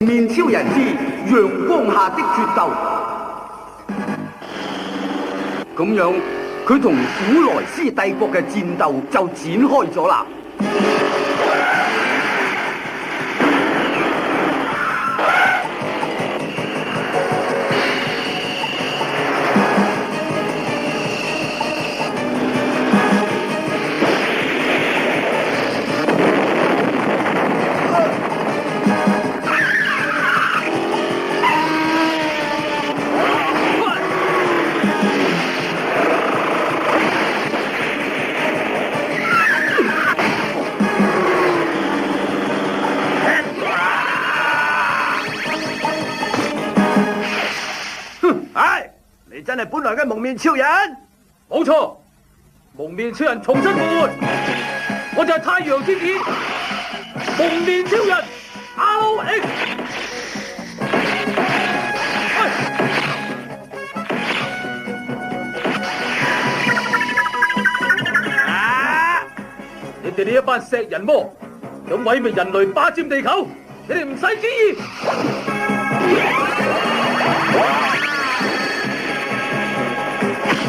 面超人之陽光下的決鬥。咁樣，佢同古萊斯帝國嘅戰鬥就展開咗啦。你真係本來嘅蒙面超人？冇錯，蒙面超人重新復活，我就係太陽之子，蒙面超人 RX。你哋呢一班石人魔想毀滅人類，霸佔地球，你哋唔使旨意。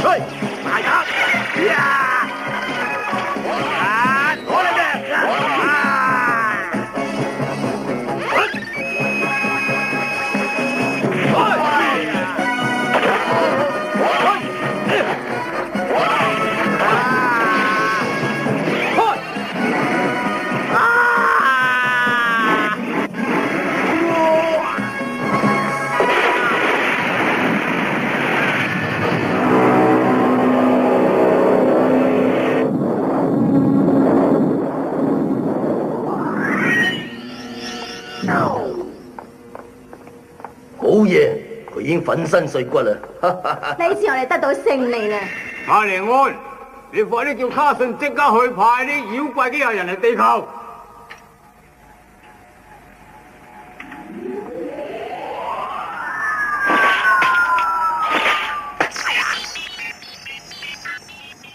喂，大家呀！我嚟嘅！好嘢，佢已經粉身碎骨啦！呢次我哋得到勝利啦！馬尼安，你快啲叫卡信即刻去派啲妖怪機械人嚟地球。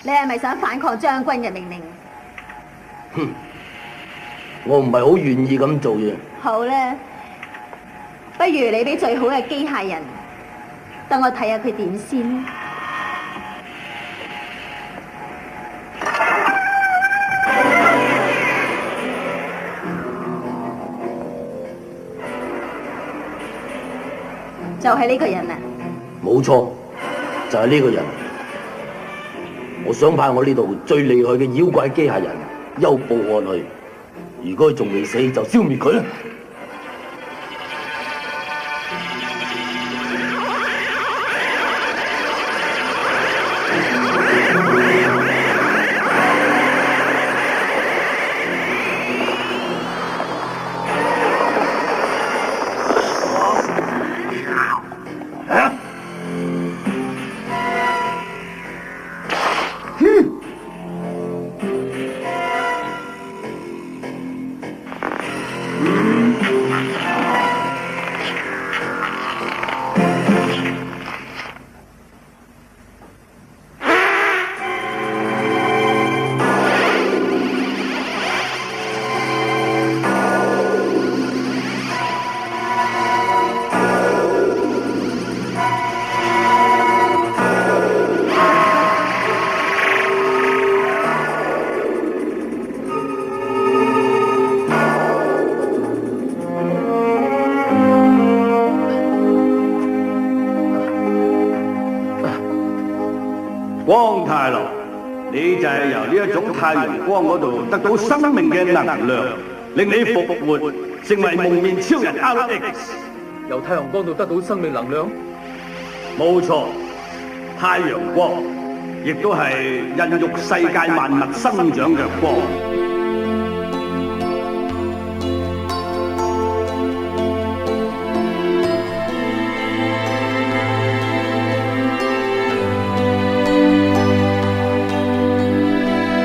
你係咪想反抗將軍嘅命令？哼，我唔係好願意咁做嘅。好啦，不如你俾最好嘅機械人，等我睇下佢點先。就係呢個人啊！冇錯，就係呢個人。我想派我呢度最厲害嘅妖怪機械人優步案去，如果佢仲未死，就消滅佢啦。光太郎，你就係由呢一種太陽光嗰度得到生命嘅能量，令你復活，成為蒙面超人 RX。由太陽光度得到生命能量？冇錯，太陽光亦都係孕育世界萬物生長嘅光。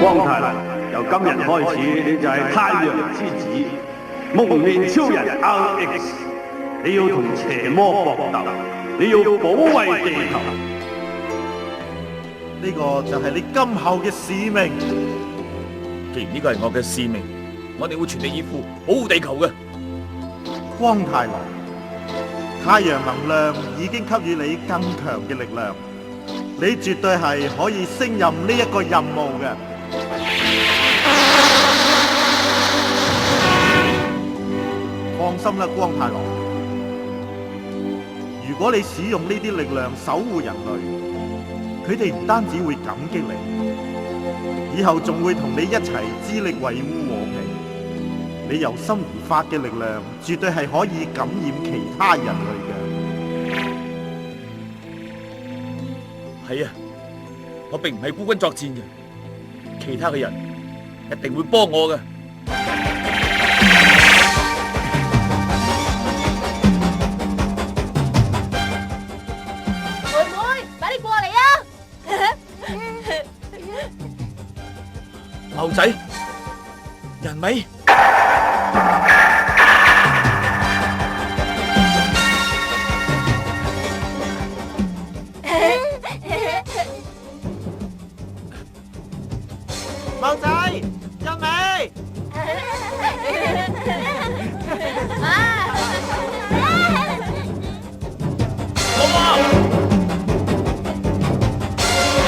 光太郎，由今日開始，你就係太陽之子，蒙面超人 RX。你要同邪魔搏鬥，你要保衛地球。呢個就係你今後嘅使命。既然呢個係我嘅使命，我哋會全力以赴保護地球嘅。光太郎，太陽能量已經給予你更強嘅力量，你絕對係可以勝任呢一個任務嘅。放心啦，光太郎，如果你使用呢啲力量守護人類，佢哋唔單止會感激你，以後仲會同你一齊致力維護和平。你由心而發嘅力量，絕對係可以感染其他人類嘅。係啊，我並唔係孤軍作戰嘅，其他嘅人一定會幫我嘅。妹妹，快啲過嚟啊！牛仔，人尾。貓仔，人尾。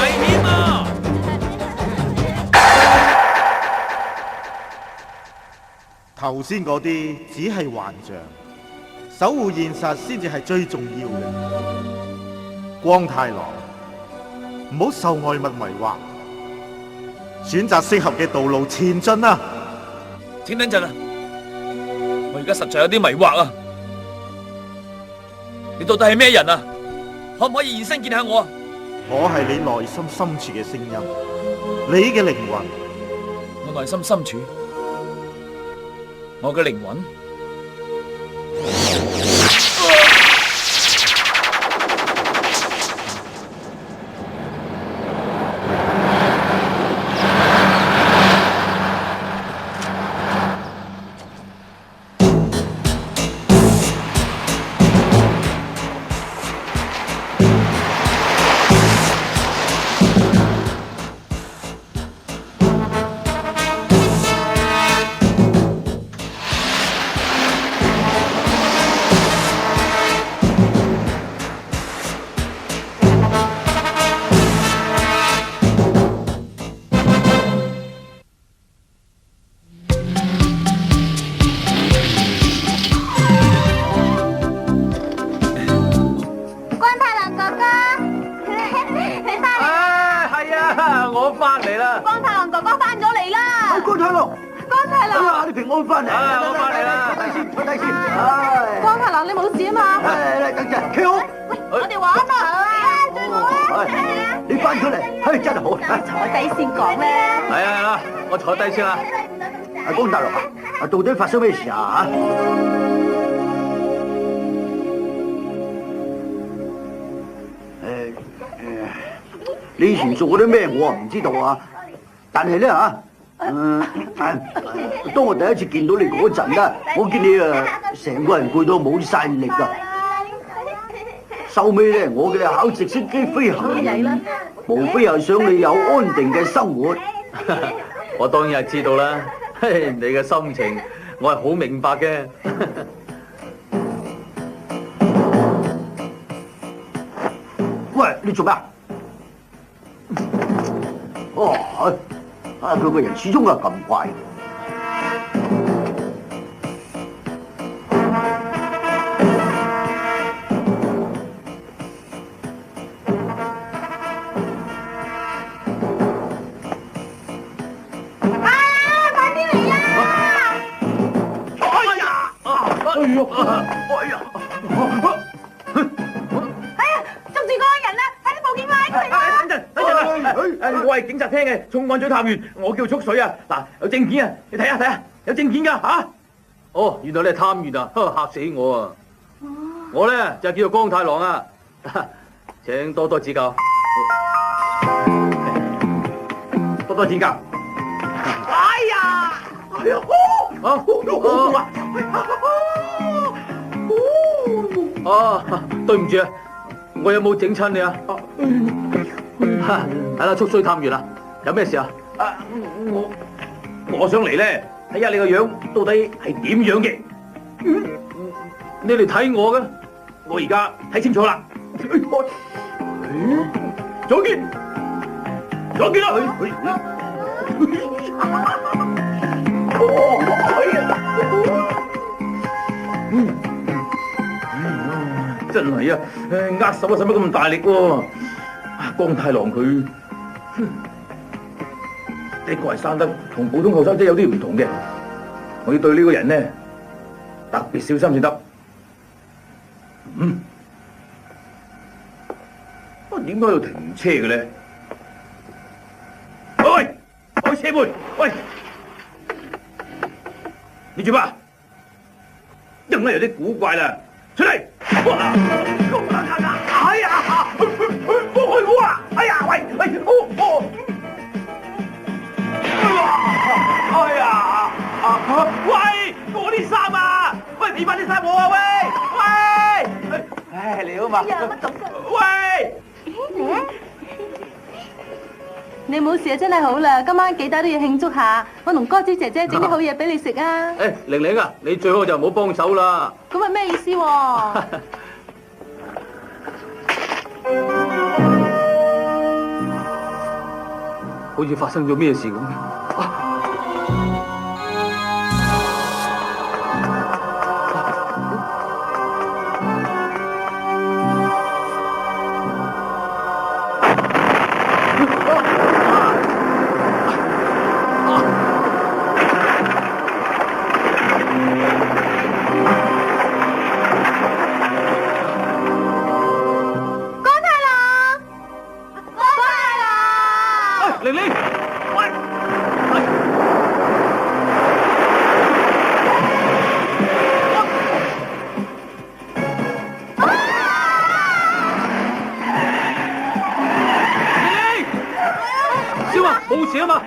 危險啊！頭先嗰啲只係幻象，守護現實先至係最重要嘅。光太郎，唔好受外物迷惑，選擇適合嘅道路前進啊！請等陣啊！我而家實在有啲迷惑啊！你到底係咩人啊？可唔可以現身見下我啊？我係你內心深處嘅聲音，你嘅靈魂。我內心深處，我嘅靈魂。翻嚟，我翻嚟啦！坐低先，坐低先。光太郎，你冇事啊嘛？嚟，等陣，企好。喂，我哋玩啊！對我啊！你翻出嚟，真係好。坐低先講咧。係啊，我坐低先啦。阿光大郎啊，到底發生咩事啊？你以前做過啲咩我唔知道啊，但係咧當我第一次見到你嗰陣咧，我見你成個人攰到冇晒力㗎。收尾咧，我嘅考直升機飛行員，無非係想你有安定嘅生活。我當然係知道啦，你嘅心情我係好明白嘅。喂，你做咩啊？哦，佢個人始終係咁怪。我係警察廳嘅重案組探員，我叫速水啊！嗱，有證件啊，你睇下，有證件噶吓。哦，原來你係探員啊，嚇死我啊！我咧就叫做光太郎啊，請多多指教，多多指教。對唔住啊，我有冇整親你啊？係啦，速水探員啊，有咩事啊？我想嚟咧，睇下你個樣到底係點樣嘅。你嚟睇我嘅，我而家睇清楚啦。左見，左見啦！真係啊！握手啊，使乜咁大力喎？光太郎佢的確係生得同普通後生仔有啲唔同嘅，我要對呢個人呢特別小心先得。我點解要停車嘅咧？喂，開車門！喂，你做乜？梗係有啲古怪啦！出嚟！哎呀，放開我啊！哎呀，喂！哎呀！喂，我啲衫啊！喂，俾翻啲衫我啊！喂！唉，你好嘛？喂！嚟啊！你冇事啊，真係好啦！今晚幾打都要慶祝下，我同歌子姐姐整啲好嘢俾你食啊！誒，玲玲啊，你最好就唔好幫手啦。咁係咩意思喎？好似發生咗咩事咁。玲玲，喂！玲玲，小華冇事啊嘛？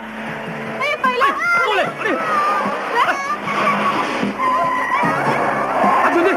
哎呀，弊啦！過嚟，快啲！快啲！呢邊。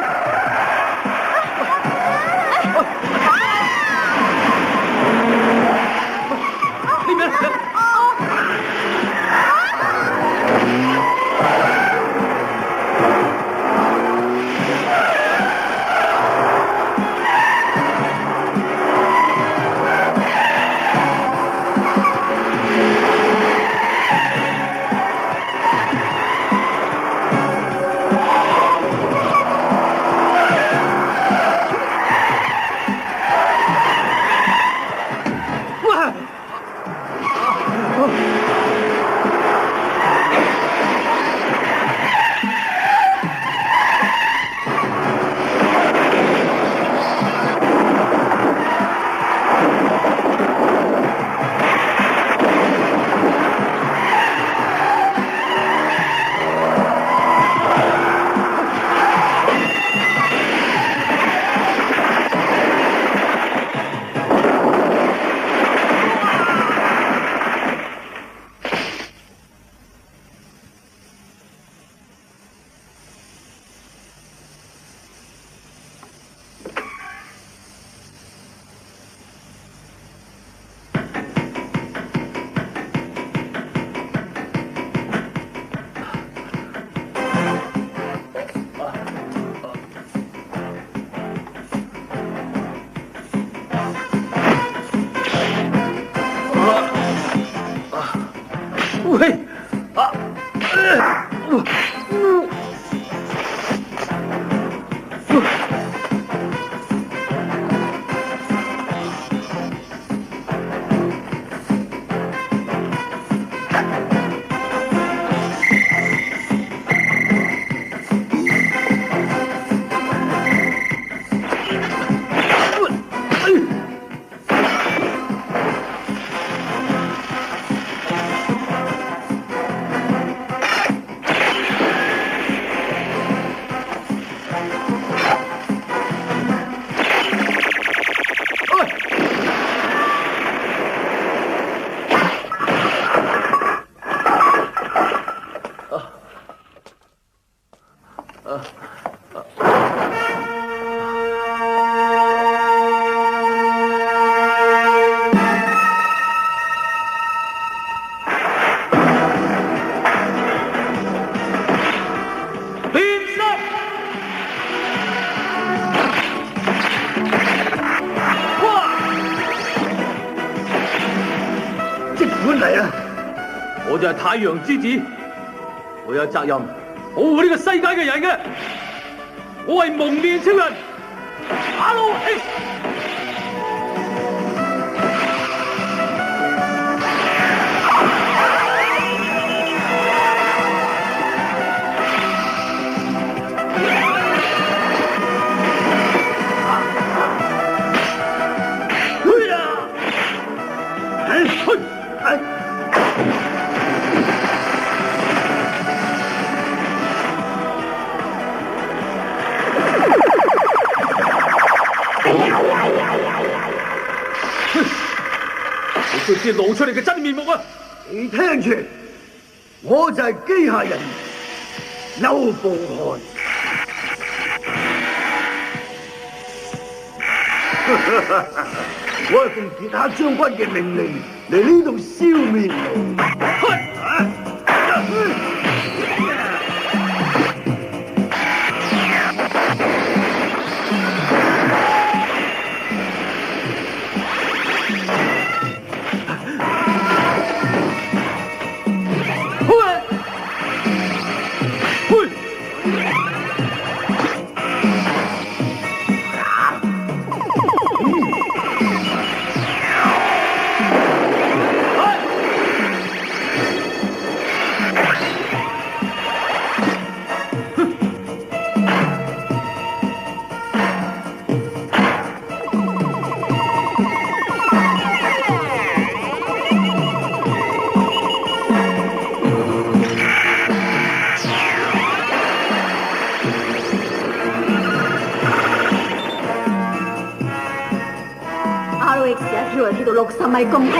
喂！我就係太陽之子，我有責任保護呢個世界嘅人嘅。我係蒙面超人 RX。你先露出你嘅真面目啊！你聽住，我就係機械人邱步汗。我係奉傑克將軍嘅命令嚟呢度消滅你。跳到60米咁高，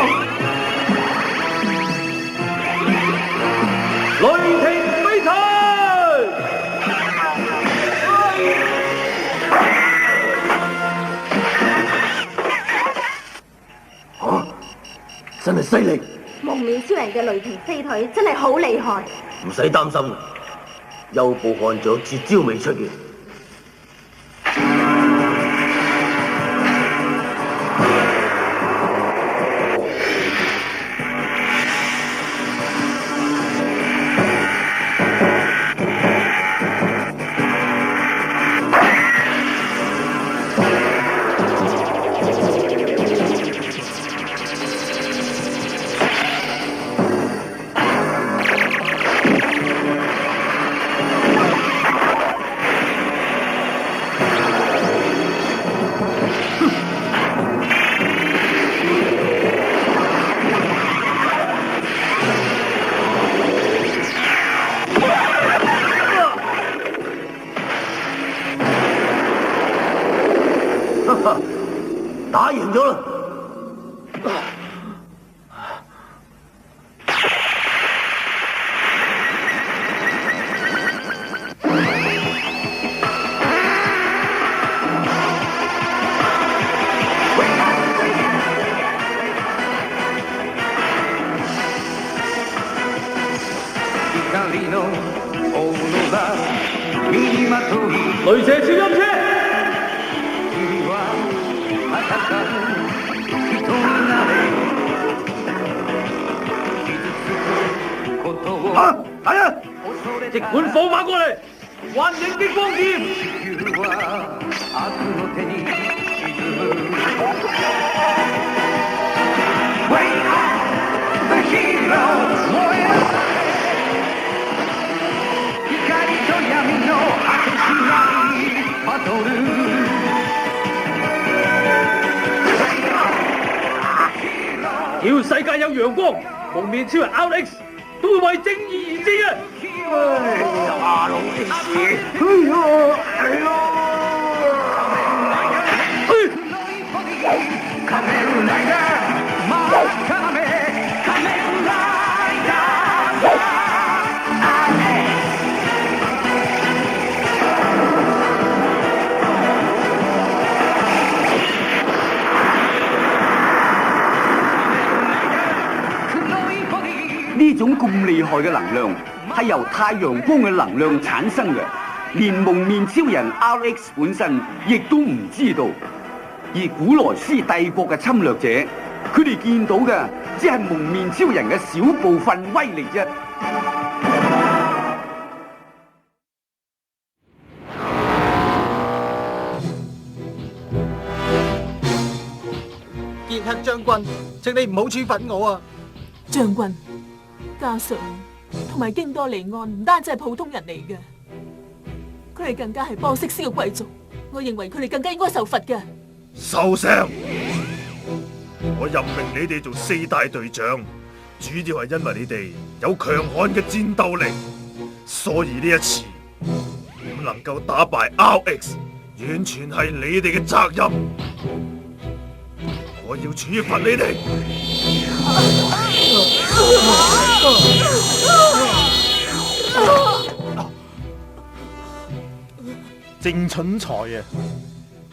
雷霆飛騰！真係犀利！蒙面超人嘅雷霆飛腿真係好厲害。唔使擔心，邱步汗仲有絕招未出嘅。打贏咗啦！雷射超音車！睇啊！即管放馬過嚟，幻影激光劍！只要世界有陽光，蒙面超人 RX 都會為正義而戰啊！阿老的事，係咯。呢種咁厲害嘅能量係由太陽光嘅能量產生嘅，連蒙面超人 RX 本身亦都唔知道。而古萊斯帝國嘅侵略者佢哋見到嘅只係蒙面超人嘅小部分威力啫。傑克將軍，請你唔好處罰我啊！將軍，加上同埋京多利安唔單止係普通人嚟嘅，佢哋更加係波色斯嘅貴族。我認為佢哋更加應該受罰嘅。收聲！我任命你哋做4大隊長，主要係因為你哋有強悍嘅戰鬥力，所以呢一次唔能夠打敗 RX， 完全係你哋嘅責任。我要處罰你哋。正蠢材啊！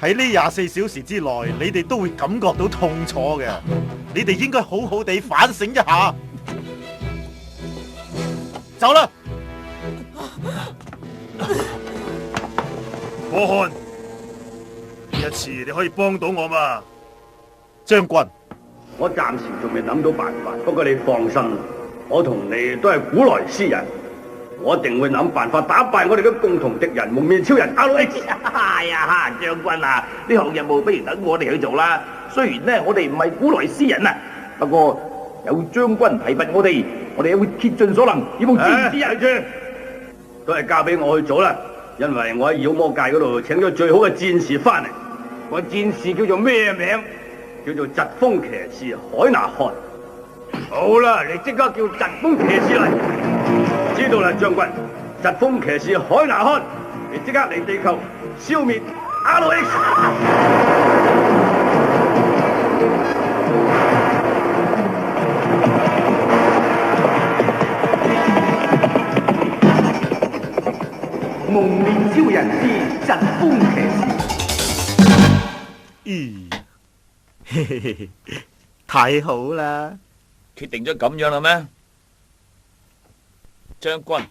喺呢24小時之內，你哋都會感覺到痛楚嘅。你哋應該好好地反省一下。走啦！波漢，呢一次你可以幫到我嘛？將軍，我暫時仲未諗到辦法，不過你放心，我同你都係古來斯人，我一定會諗辦法打敗我哋嘅共同敵人蒙面超人 RX。哎呀，將軍啊，呢項任務不如等我哋去做啦。雖然呢，我哋唔係古來斯人啊，不過有將軍提拔我哋會竭盡所能，以報戰之人啫。都係交俾我去做啦，因為我喺妖魔界嗰度請咗最好嘅戰士翻嚟。個戰士叫做咩名？叫做疾風騎士海納漢。好啦，你即刻叫疾風騎士嚟。知道啦，將軍。疾風騎士海納漢，你即刻嚟地球消滅 RX。蒙面超人之疾風騎士。嘿，太好啦！決定咗咁樣啦咩？將軍，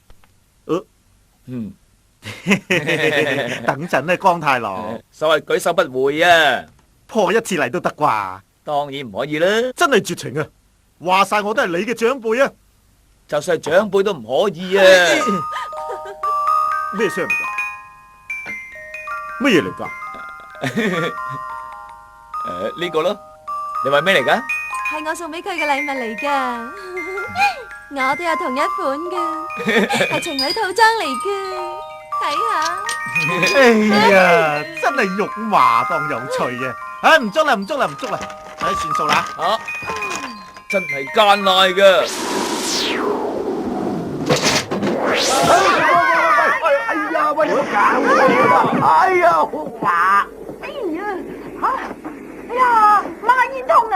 等陣咧，光太郎，所謂舉手不回啊，破一次例都得啩？當然唔可以啦，真係絕情啊！話晒我都係你嘅長輩啊，就算係長輩都唔可以啊！咩聲嚟噶？乜嘢嚟噶？呢個咯，你話咩嚟噶？係我送俾佢嘅禮物嚟噶，我都有同一款嘅，係情侶套裝嚟嘅，睇下。哎呀，真係肉麻當有趣嘅，唉，唔捉啦，唉，算數啦。啊，真係奸賴噶！哎呀，喂，你搞哎呀，好麻！哎呀，吓！哎呀，孖煙通啊！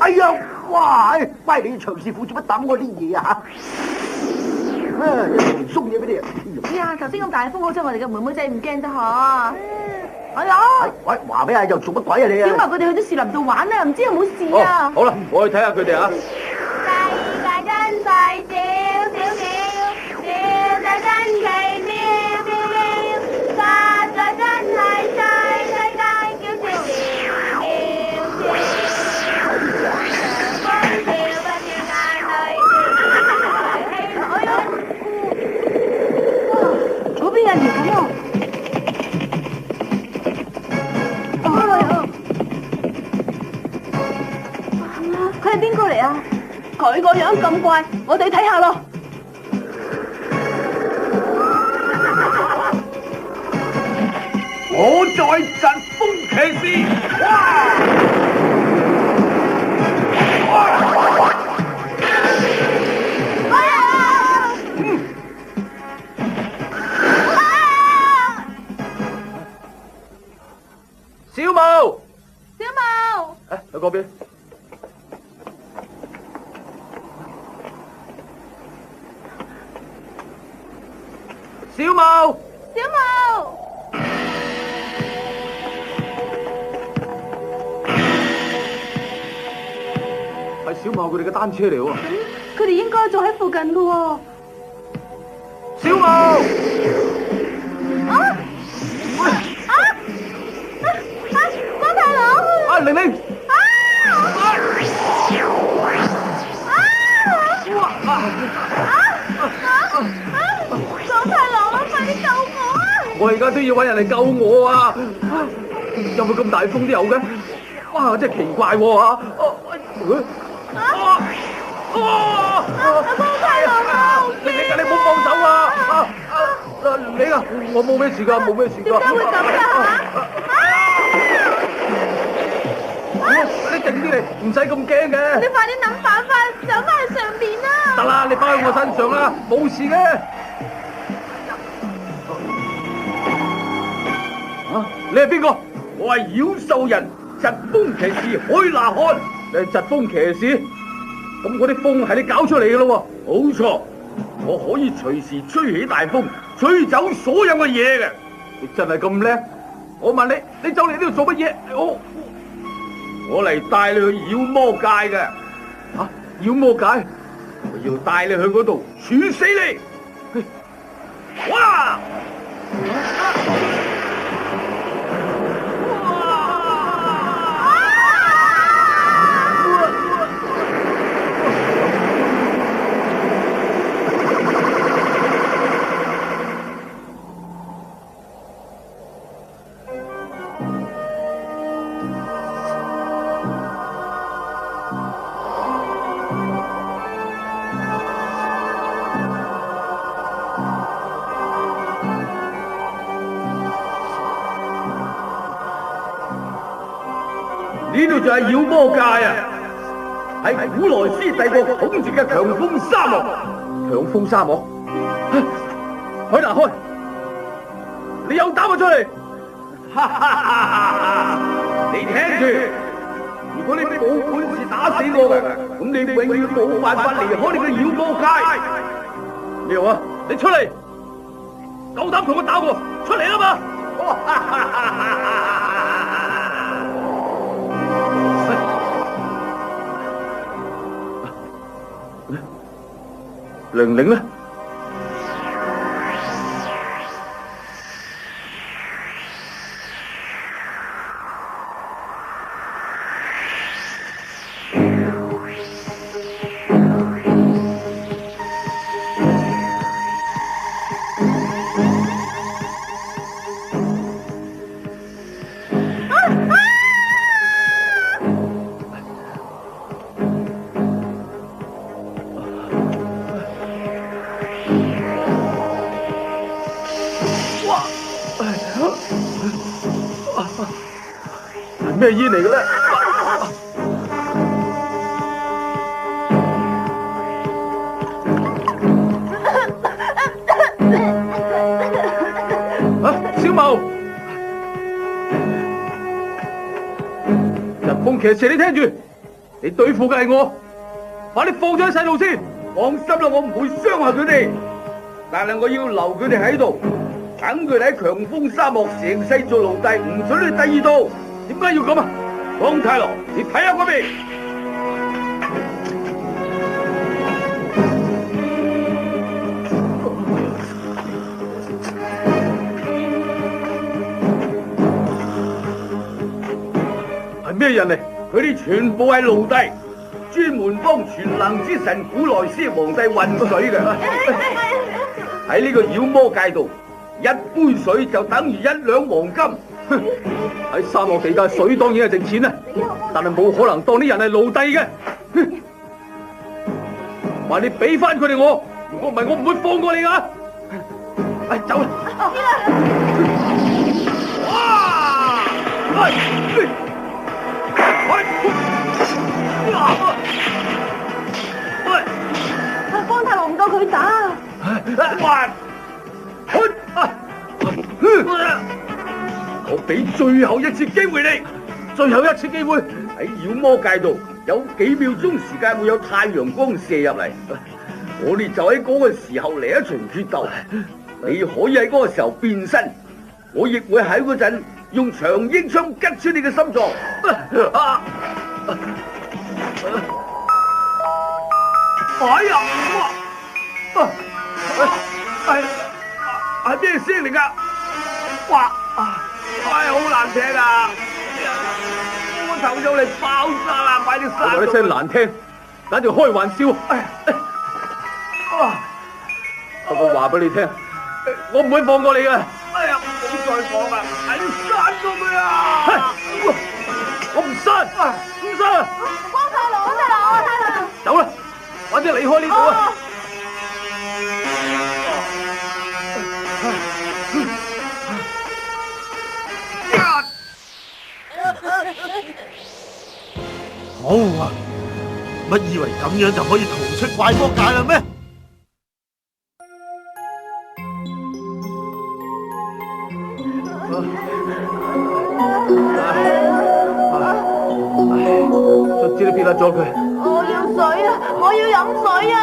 哎呀，哇！拜你長師傅做乜抌我啲嘢啊？吓！一送嘢俾你。哎呀，頭先咁大風，好彩我哋嘅妹妹仔唔驚得嗬。哎呀！喂，話俾阿又做乜鬼啊你啊？點話佢哋去咗樹林度玩啊？唔知有冇事啊？好啦，我去睇下佢哋啊。大真細小小鳥，小仔真奇妙妙妙，實在真係世世界叫笑妙妙笑，風笑不笑眼淚笑，哎呀！嗰邊有條咁啊！佢係邊個嚟啊？佢個樣咁怪，我哋去睇下咯。我在疾風騎士，小毛，小毛，去嗰邊。小毛，小毛，係小毛佢哋嘅單車嚟喎。佢哋應該仲喺附近噶喎。小毛，光太郎，玲玲，我而家都要揾人嚟救我啊！有冇咁大風都有嘅？哇，真係奇怪喎嚇！光太郎啊！你唔好放手啊！你啊，我冇咩事㗎，冇咩事㗎。點解會咁㗎嚇？你靜啲嚟，唔使咁驚嘅。你快啲諗辦法上翻去上邊啦！得啦，你翻去我身上啦，冇事嘅。啊，你係邊個？我係妖獸人疾風騎士海拿漢。你係疾風騎士？咁嗰啲風係你搞出嚟嘅咯喎？冇錯，我可以隨時吹起大風，吹走所有嘅嘢嘅。你真係咁叻？我問你，你走嚟呢度做乜嘢？我嚟帶你去妖魔界嘅。嚇，妖魔界？我要帶你去嗰度處死你！哇！呢度就係妖魔界啊！喺古萊斯帝國統治嘅強風沙漠。強風沙漠？海拿開，你有膽就出嚟！你聽住，如果你冇本事打死我嘅，咁你永遠冇辦法離開你嘅妖魔界。咩話？你出嚟！夠膽同我打我，出嚟啦嘛！玲玲呢？咩煙嚟嘅咧？小茂，疾風騎士，你聽住，你對付嘅係我，快啲放咗啲細路先。放心啦，我唔會傷害佢哋，但係我要留佢哋喺度，等佢哋喺強風沙漠成世做奴隸，唔准去第二度。點解要咁啊？光太郎，你睇下嗰邊，係咩人嚟？佢哋全部係奴隸，專門幫全能之神古萊斯皇帝運水嘅。喺呢個妖魔界度，一杯水就等於1兩黃金。喺沙漠地界，水當然係值錢啦，但係冇可能當啲人係奴隸嘅。話你俾翻佢哋我，如果唔係我唔會放過你噶。哎，走啦！光太郎唔夠佢打。我俾最後一次機會你，最後一次機會。喺妖魔界度有幾秒鐘時間會有太陽光射入嚟，我哋就喺嗰個時候嚟一場決鬥。你可以喺嗰個時候變身，我亦會喺嗰陣用長鷹槍拮穿你嘅心臟。哎呀！係咩聲嚟㗎？哇！好難聽啊！我頭就嚟爆炸啦！快啲閂！我啲聲難聽，簡直開玩笑。不過話俾你聽，我唔會放過你嘅。哎呀！再講啊！你刪咗佢啊！我唔刪，唔刪。光太郎，走啦，快啲離開呢度啊！好啊！乜以為咁樣就可以逃出怪魔界啦咩？卒之都撇甩咗佢。我要水啊！我要飲水啊！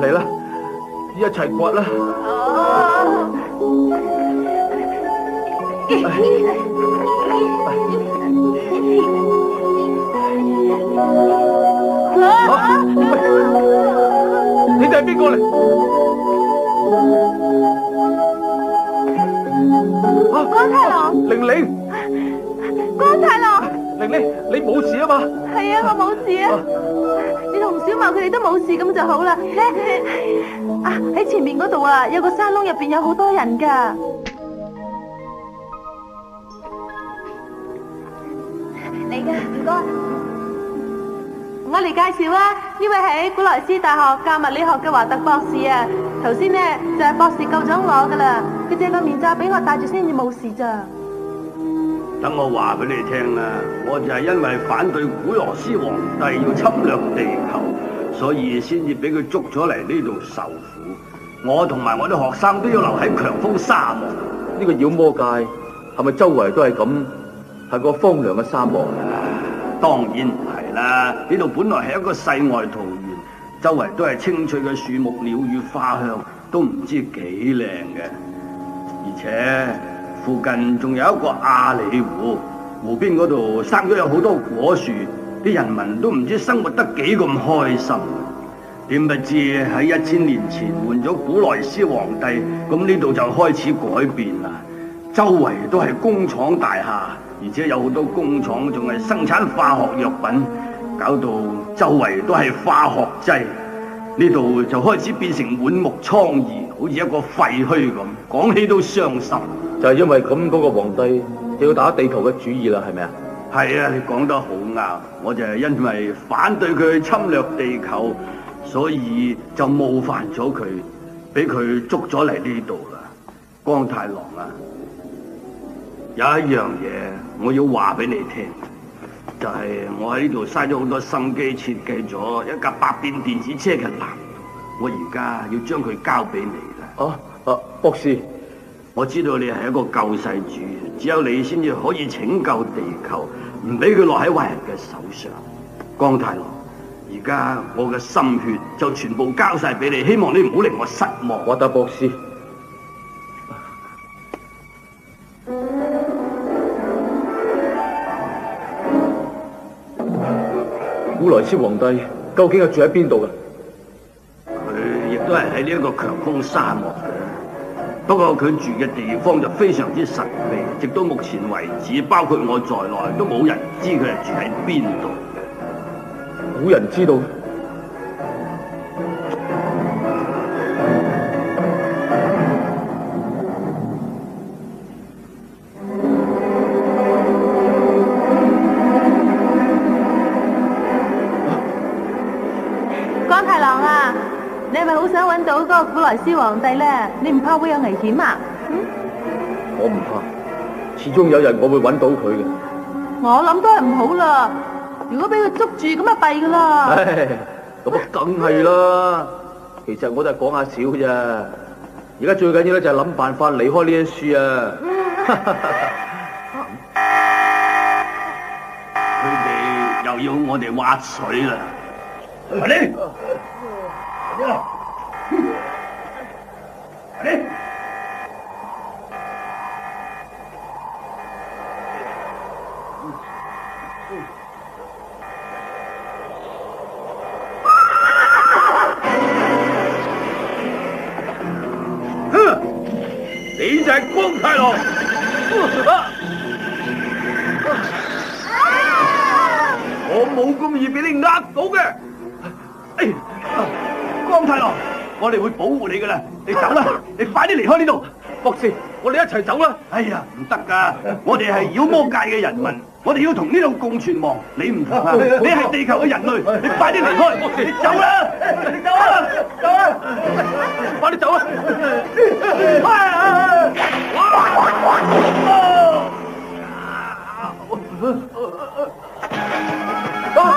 嚟啦，一齊掘啦！你哋係邊個嚟？光太郎，玲玲，光太郎，玲玲，你冇事啊嘛？係啊，我冇事啊。你同小茂佢哋都冇事咁就好啦。啊，喺前面嗰度啊，有個山窿入邊有好多人㗎。嚟㗎，唔該。我嚟介紹啊，呢位係古萊斯大學教物理學嘅華特博士啊。頭先呢就係博士救咗我噶啦，佢借個面罩俾我戴住先至冇事咋。等我話俾你聽啦，我就係因為反對古羅斯皇帝要侵略地球，所以先至俾佢捉咗嚟呢度受苦。我同埋我啲學生都要留喺強風沙漠。呢個妖魔界係咪周圍都係咁？係個荒涼嘅沙漠？當然唔係啦，呢度本來係一個世外桃源，周圍都係青翠嘅樹木、鳥語花香，都唔知幾靚嘅。而且附近仲有一個亞里湖，湖邊嗰度生咗有好多果樹，啲人民都唔知生活得幾咁開心。點不知喺1000年前換咗古萊斯皇帝，咁呢度就開始改變啦。周圍都係工廠大廈。而且有好多工廠仲係生產化學藥品，搞到周圍都係化學劑。呢度就開始變成滿目瘡痍，好似一個廢墟咁。講起都傷心。就係因為咁，嗰個皇帝就要打地球嘅主意啦，係咪啊？係啊，你講得好啱。我就係因為反對佢侵略地球，所以就冒犯咗佢，俾佢捉咗嚟呢度啦。光太郎啊！有一樣嘢我要話俾你聽，就係我喺呢度嘥咗好多心機設計咗一架百變電子車嘅藍圖，我而家要將佢交俾你啦。博士，我知道你係一個救世主，只有你先至可以拯救地球，唔俾佢落喺壞人嘅手上。光太郎，而家我嘅心血就全部交晒俾你，希望你唔好令我失望。華特博士。古萊斯皇帝究竟係住喺邊度嘅？佢亦都係喺呢一個強風沙漠嘅，不過佢住嘅地方就非常之神秘，直到目前為止，包括我在內，都冇人知佢係住喺邊度。冇人知道。光太郎啊，你係咪好想揾到嗰個古萊斯皇帝咧？你唔怕會有危險啊？我唔怕，始終有日我會揾到佢嘅。我諗都係唔好啦，如果俾佢捉住咁就弊噶啦。唉，咁啊梗係啦。其實我都係講下笑咋，而家最緊要咧就係諗辦法離開呢一樹啊。佢哋又要我哋挖水啦。快啲！快啲！你就係光太郎。我冇咁易俾你呃到嘅。光太郎，我哋會保護你噶啦，你走啦，你快啲離開呢度。博士，我哋一齊走啦！哎呀，唔得㗎，我哋係妖魔界嘅人民，我哋要同呢度共存亡。你唔同啊，你係地球嘅人類，你快啲離開，你走啦！你走啦！走啦！快啲走啊！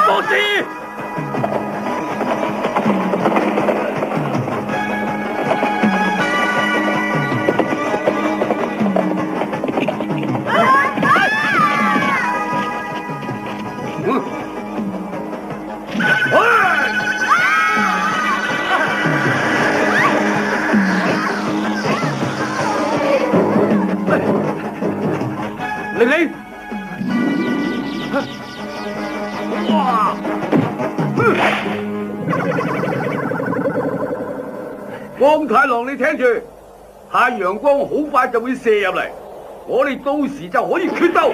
博士！玲玲，哇！光太郎，你聽住，太陽光好快就會射入嚟，我哋到時就可以決鬥。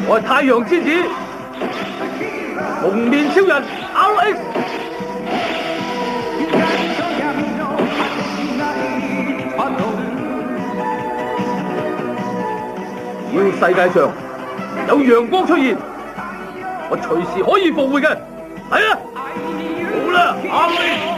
我係太陽之子，蒙面超人 RX。只要世界上有陽光出現，我隨時可以復活嘅。係啊，好啦，RX。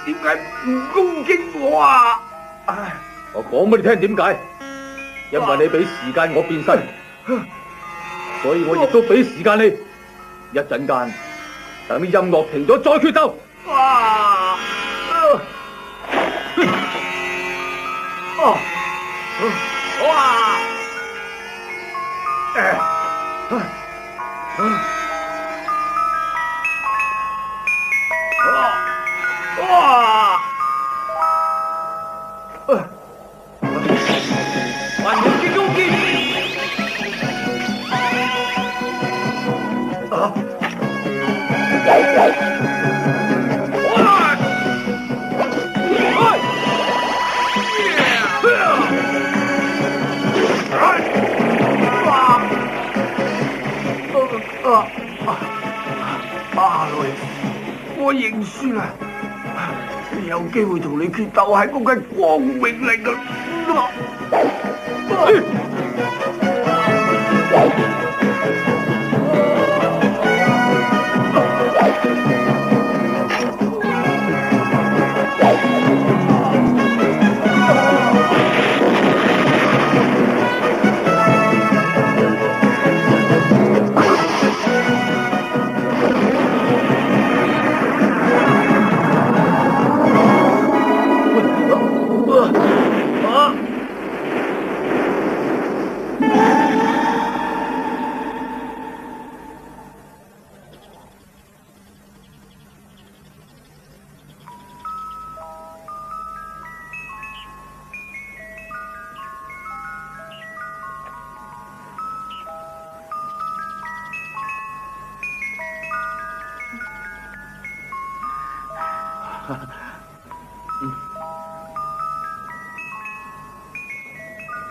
點解唔攻擊我啊？我講俾你聽點解？因為你俾時間我變身，所以我亦都俾時間你。一陣間等啲音樂停咗再決鬥。還有幾公斤？我認輸啦！有機會同你決鬥係嗰個光榮嚟㗎。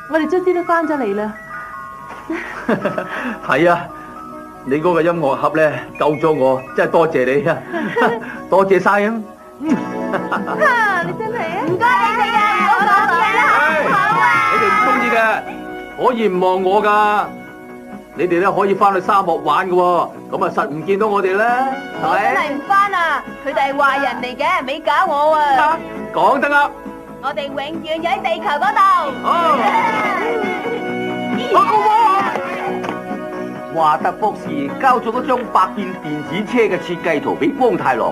我哋卒之都翻咗嚟啦。係啊，你嗰個音樂盒咧救咗我，真係多謝你啊！多謝晒啊！你真係啊！唔該你哋啊，唔好講嘢啦，好啊！你哋唔中意嘅可以唔望我噶，你哋咧可以翻去沙漠玩噶，咁啊實唔見到我哋啦，係我真咪？係唔翻啊！佢哋係壞人嚟嘅，咪搞我啊！講得啱。我哋永遠喺地球嗰度。華特博士交咗嗰張百變電子車嘅設計圖俾光太郎，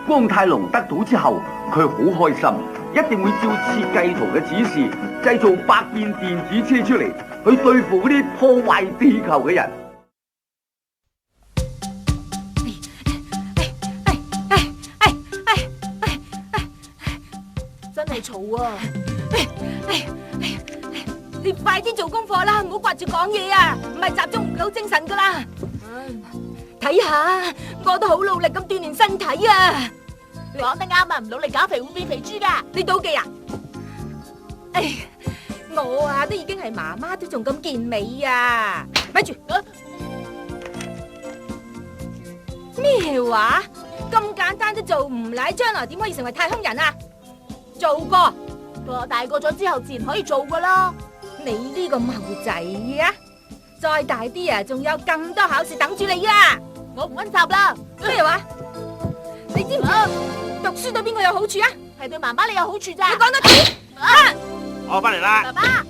光太郎得到之後，佢好開心，一定會照設計圖嘅指示，製造百變電子車出嚟，去對付嗰啲破壞地球嘅人。真係嘈啊！你快啲做功課啦，唔好掛住講嘢啊，唔係集中唔到精神噶啦。睇下，我都好努力咁鍛煉身體啊。你講得啱啊，唔努力減肥會變肥豬噶。你妒忌啊？唉，我啊都已經係媽媽，都仲咁健美啊！咪住，咩話？咁簡單都做唔嚟，將來點可以成為太空人啊？做過，我大個咗之後自然可以做噶啦。你呢個茂仔啊，再大啲啊，仲有咁多考試等住你啊！我唔溫習啦。咩話？你知唔知讀書對邊個有好處啊？係對媽媽你有好處咋？你講得掂啊！我翻嚟啦。爸爸，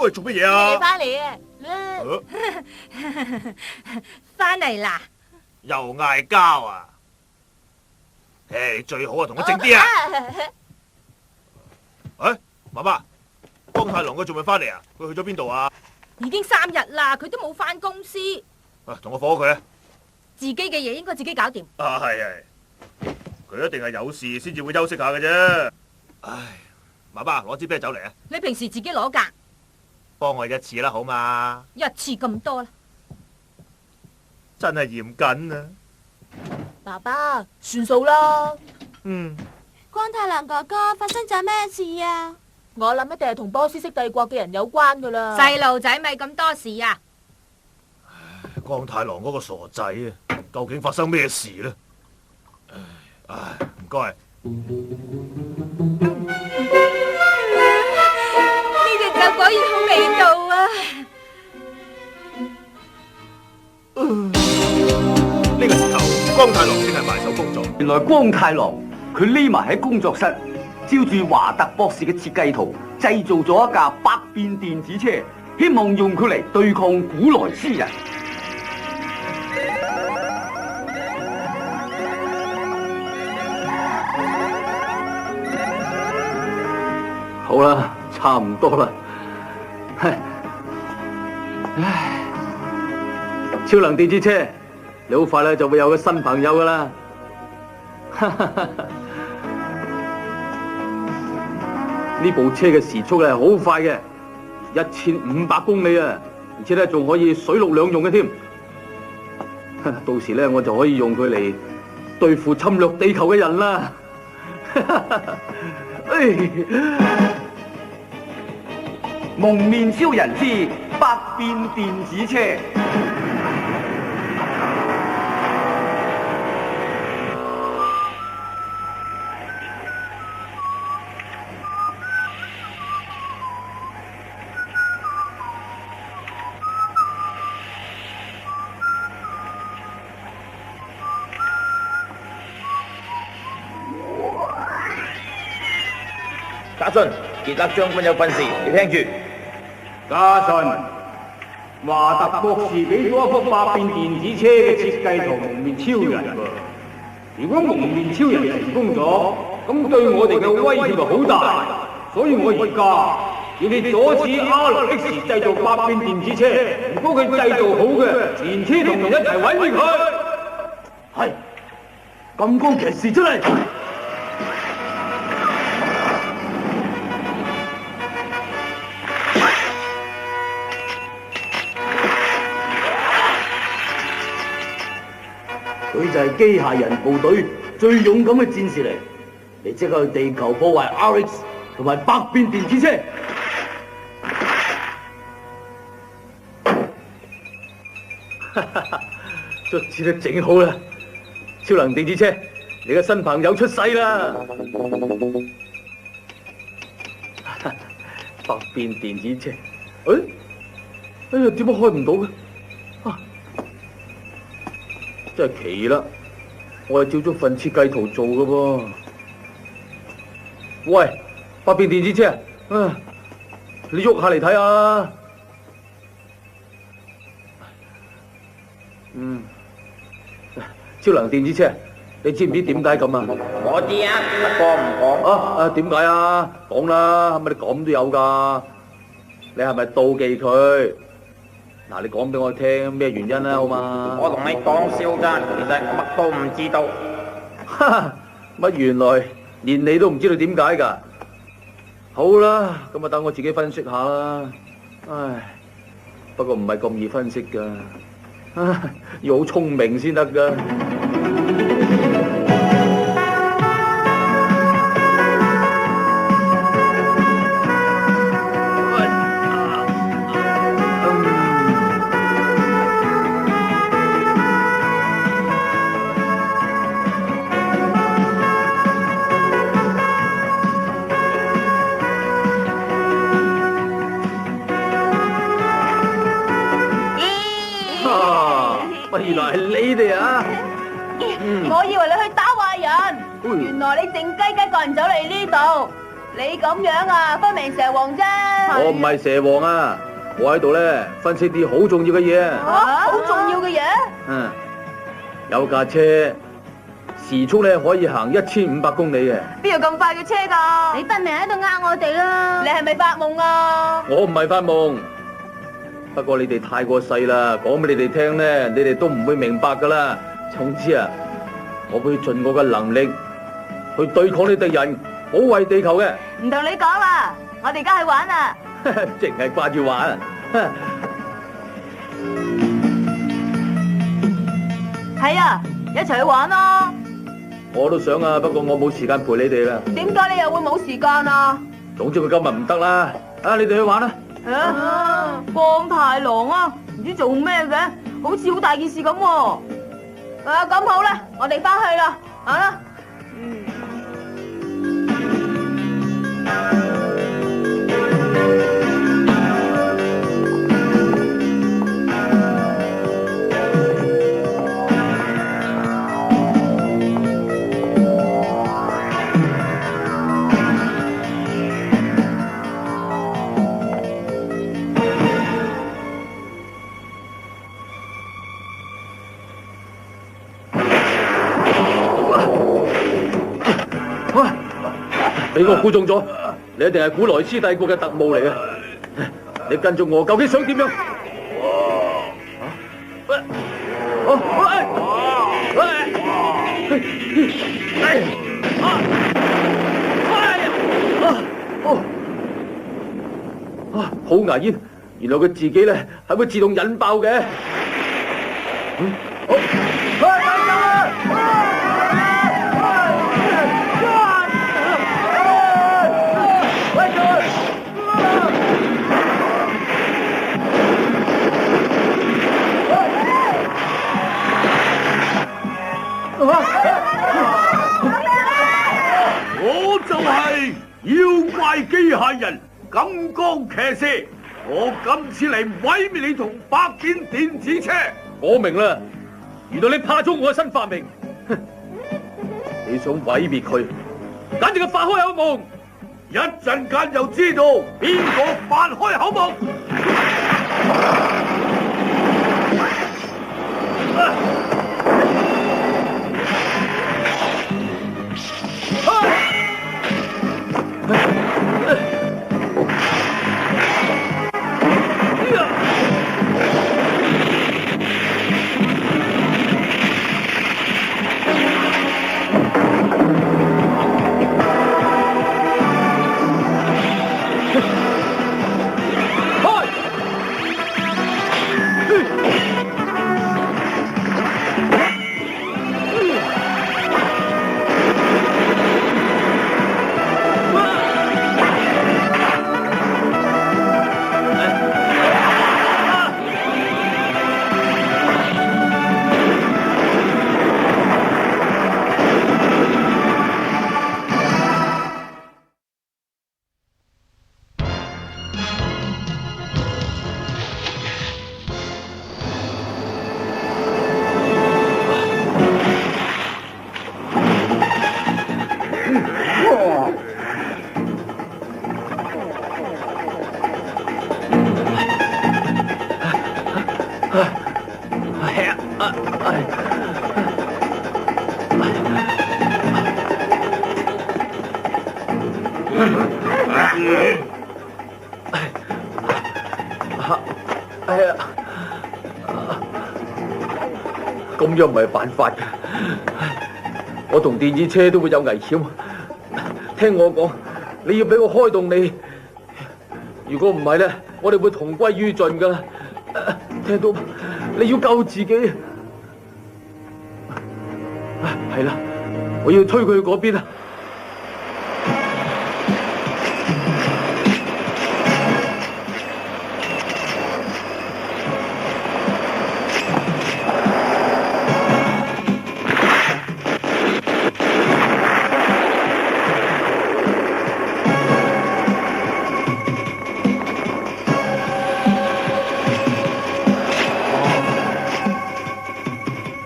喂，做乜嘢啊？你翻嚟啊？翻嚟啦！又嗌交啊！誒，最好啊，同我靜啲啊！誒，媽媽，光太郎佢仲未翻嚟啊？佢去咗邊度啊？已經3日啦，佢都冇翻公司。啊，同我火佢啊！自己嘅嘢應該自己搞掂。啊，係，佢一定係有事先至會休息下嘅啫。唉，媽媽攞支啤酒嚟啊！你平時自己攞㗎，幫我一次啦，好嘛？一次咁多啦。真係嚴謹啊！爸爸，算數啦。嗯。光太郎哥哥，發生咗咩事啊？我諗一定係同波斯式帝國嘅人有關噶啦。細路仔咪咁多事啊！光太郎嗰個傻仔啊，究竟發生咩事呢？唉，唔該。呢隻酒果然好味道啊！呢個時候，光太郎正係埋首工作。原來光太郎佢匿埋喺工作室，照住華特博士嘅設計圖，製造咗一架百變電子車，希望用佢嚟對抗古萊斯人。好啦，差唔多啦。唉，超能電子車，你好快咧就會有個新朋友噶啦。呢部車嘅時速咧係好快嘅，1500公里啊，而且咧仲可以水陸兩用嘅添。到時咧我就可以用佢嚟對付侵略地球嘅人啦。蒙面超人之百變電子車。家信，傑克將軍有訓示，你聽住。家信，華特博士俾咗一幅百變電子車嘅設計圖蒙面超人喎。如果蒙面超人成功咗，咁對我哋嘅威脅就好大。所以我而家要你阻止 RX 製造百變電子車。如果佢製造好嘅，連車同人一齊毀滅佢。係，金剛騎士出嚟！佢就係機械人部隊最勇敢嘅戰士嚟，你即刻去地球破壞 RX 同埋百變電子車。卒之都整好啦，超能電子車，你嘅新朋友出世啦！百變電子車，哎呀，點解開唔到嘅？真係奇啦！我係照咗份設計圖做嘅噃。喂，百變電子車，你喐下嚟睇下。超能電子車，你知唔知點解咁啊？我知啊，不過唔講。點解啊？講啦，係咪你咁都有㗎？你係咪妒忌佢？嗱，你講俾我聽咩原因啦，好嘛？我同你講笑咋，其實乜都唔知道。乜原來連你都唔知道點解㗎？好啦，咁啊等我自己分析下啦。唉，不過唔係咁易分析㗎，要好聰明先得㗎。原來係你哋啊！我以為你去打壞人，原來你靜雞雞個人走嚟呢度。你咁樣啊，分明蛇王啫。我唔係蛇王啊，我喺度咧分析啲好重要嘅嘢。好重要嘅嘢？有架車時速咧可以行1500公里嘅。邊有咁快嘅車㗎？你分明喺度呃我哋啦！你係咪發夢啊？我唔係發夢。不過你哋太過細啦，講俾你哋聽咧，你哋都唔會明白噶啦。總之啊，我會盡我嘅能力去對抗你敵人，保衛地球嘅。唔同你講啦，我哋而家去玩啊！淨係掛住玩。係啊，一齊去玩咯！我都想啊，不過我冇時間陪你哋啦。點解你又會冇時間啊？總之佢今日唔得啦，你哋去玩啦。光太郎啊，唔知做咩嘅，好似好大件事咁喎。咁好啦，我哋翻去啦，啦。俾我估中咗，你一定係古萊斯帝國嘅特務嚟嘅。你跟住我，究竟想點樣？好危險！原來佢自己咧係會自動引爆嘅。我就係妖怪機械人金剛騎士，我今次嚟毀滅你同百變電子車。我明啦，原來你怕咗我嘅新發明，你想毀滅佢，簡直係發開口夢。一陣間就知道邊個發開口夢。哎呀，咁樣唔係辦法嘅。我同電子車都會有危險。聽我講，你要俾我開動你。如果唔係咧，我哋會同歸於盡噶啦。聽到？你要救自己。係啦，我要推佢去嗰邊啊！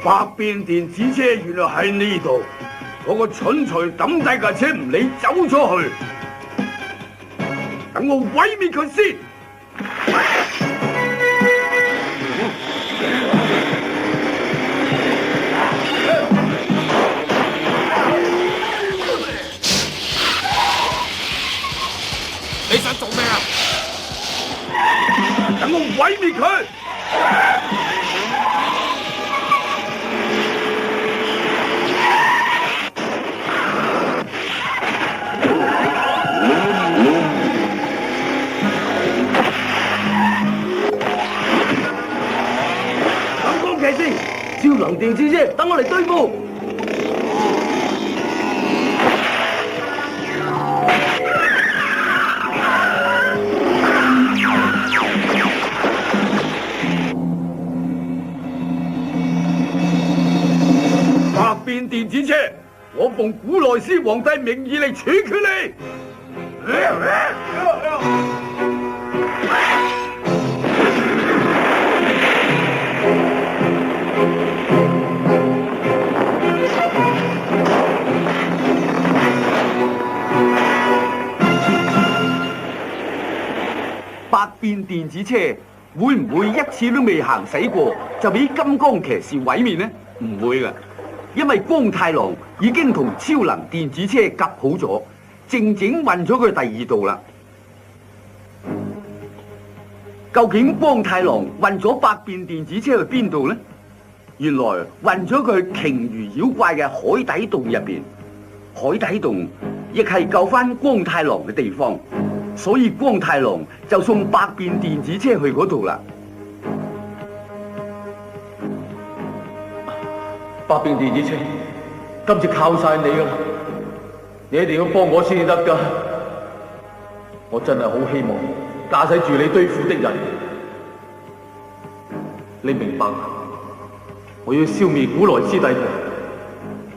百變電子車原來喺呢度，嗰個蠢材抌低架車唔理走咗去，等我毀滅佢先。你想做咩啊？等我毀滅佢！超能電子車，等我嚟對付。百變電子車，我奉古萊斯皇帝名義嚟處決你。百變電子車會唔會一次都未行駛過就俾金剛騎士毀滅呢？唔會噶，因為光太郎已經同超能電子車夾好咗，靜靜運咗佢第二度啦。究竟光太郎運咗百變電子車去邊度呢？原來運咗佢去鯨魚妖怪嘅海底洞入邊，海底洞亦係救翻光太郎嘅地方。所以光太郎就送百變電子車去嗰度啦。百變電子車，今次靠晒你噶啦，你一定要幫我先至得噶。我真係好希望駕駛住你對付的人，你明白？我要消滅古萊斯帝國，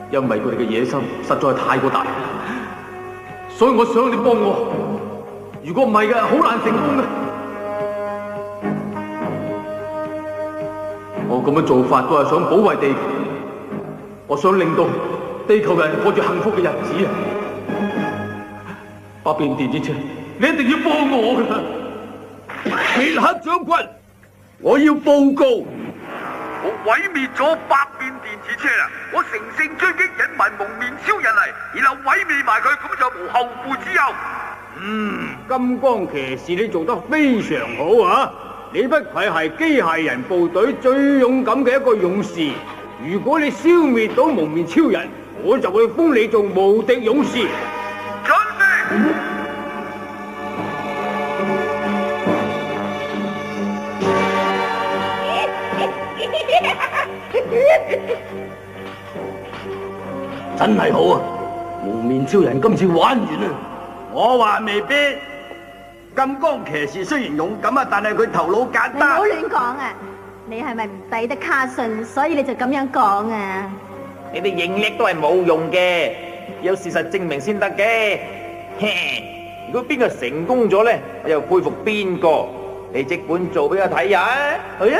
因為佢哋嘅野心實在係太過大，所以我想你幫我。如果唔係嘅，好難成功嘅。我咁樣做法都係想保衛地球，我想令到地球人過住幸福嘅日子啊！百變電子車，你一定要幫我㗎！傑克將軍，我要報告，我毀滅咗百變電子車啦！我乘勝追擊，引埋蒙面超人嚟，然後毀滅埋佢，咁就無後顧之憂。金剛騎士你做得非常好啊！你不愧係機械人部隊最勇敢嘅一個勇士。如果你消滅到蒙面超人，我就會封你做無敵勇士。準備！真係好啊！蒙面超人今次玩完啦！我話未必，金剛騎士雖然勇敢啊，但係佢頭腦簡單。你唔好亂講啊！你係咪唔抵得卡遜，所以你就咁樣講啊？你哋認叻都係冇用嘅，有事實證明先得嘅。如果邊個成功咗咧，我又佩服邊個。你即管做俾我睇下啊！去啊！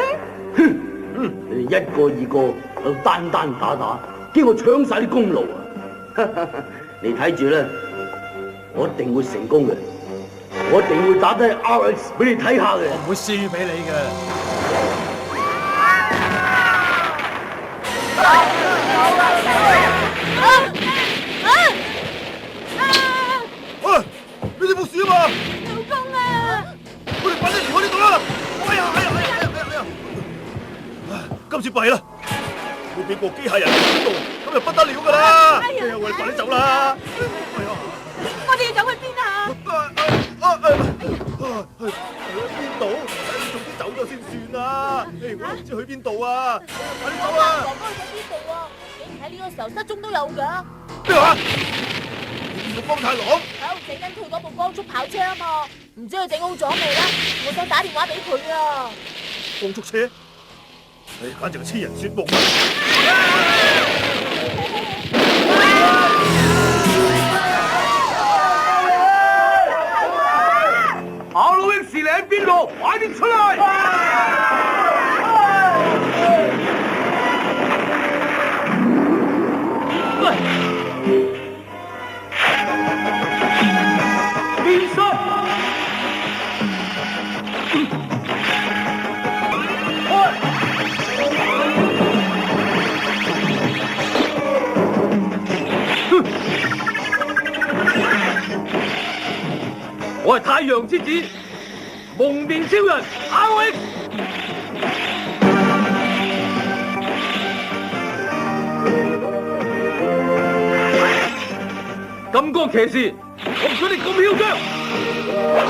你哋一個二個喺度單單打打，驚我搶晒啲功勞啊！你睇住啦！我一定會成功嘅，我一定會打低 RX 俾你睇下嘅。我唔會輸俾你嘅。喂，你哋冇事啊嘛？老公啊！今次弊啦！會俾部機械人喺度，咁就不得了㗎啦！哎呀，我哋快啲走啦！我哋要走去邊啊？邊度？總之走咗先算啦！我唔知去邊度啊！快啲走啊！哥哥去咗邊度啊？竟然喺呢個時候失蹤都有㗎！咩話？你見到光太郎？喺度整緊佢嗰部光速跑車啊嘛，唔知佢整好咗未啦？我想打電話俾佢啊！光速車？你簡直係痴人說夢阿老 X， 你喺邊度？快啲出嚟！變身！我係太陽之子，蒙面超人 RX。金剛騎士，我唔准你咁囂張！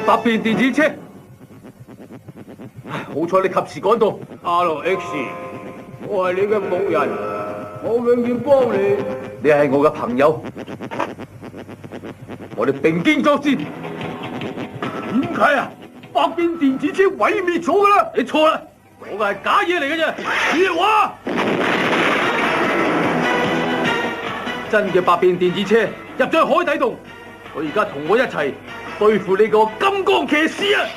百變電子車，好彩你及時趕到。RX， 我係你嘅僕人，我永遠幫你。你係我嘅朋友，我哋並肩作戰。點解啊？百變電子車毀滅咗㗎啦！你錯啦，嗰個係假嘢嚟嘅啫。咩話？真嘅百變電子車入咗海底洞，佢而家同我一齊對付你個金剛騎士啊！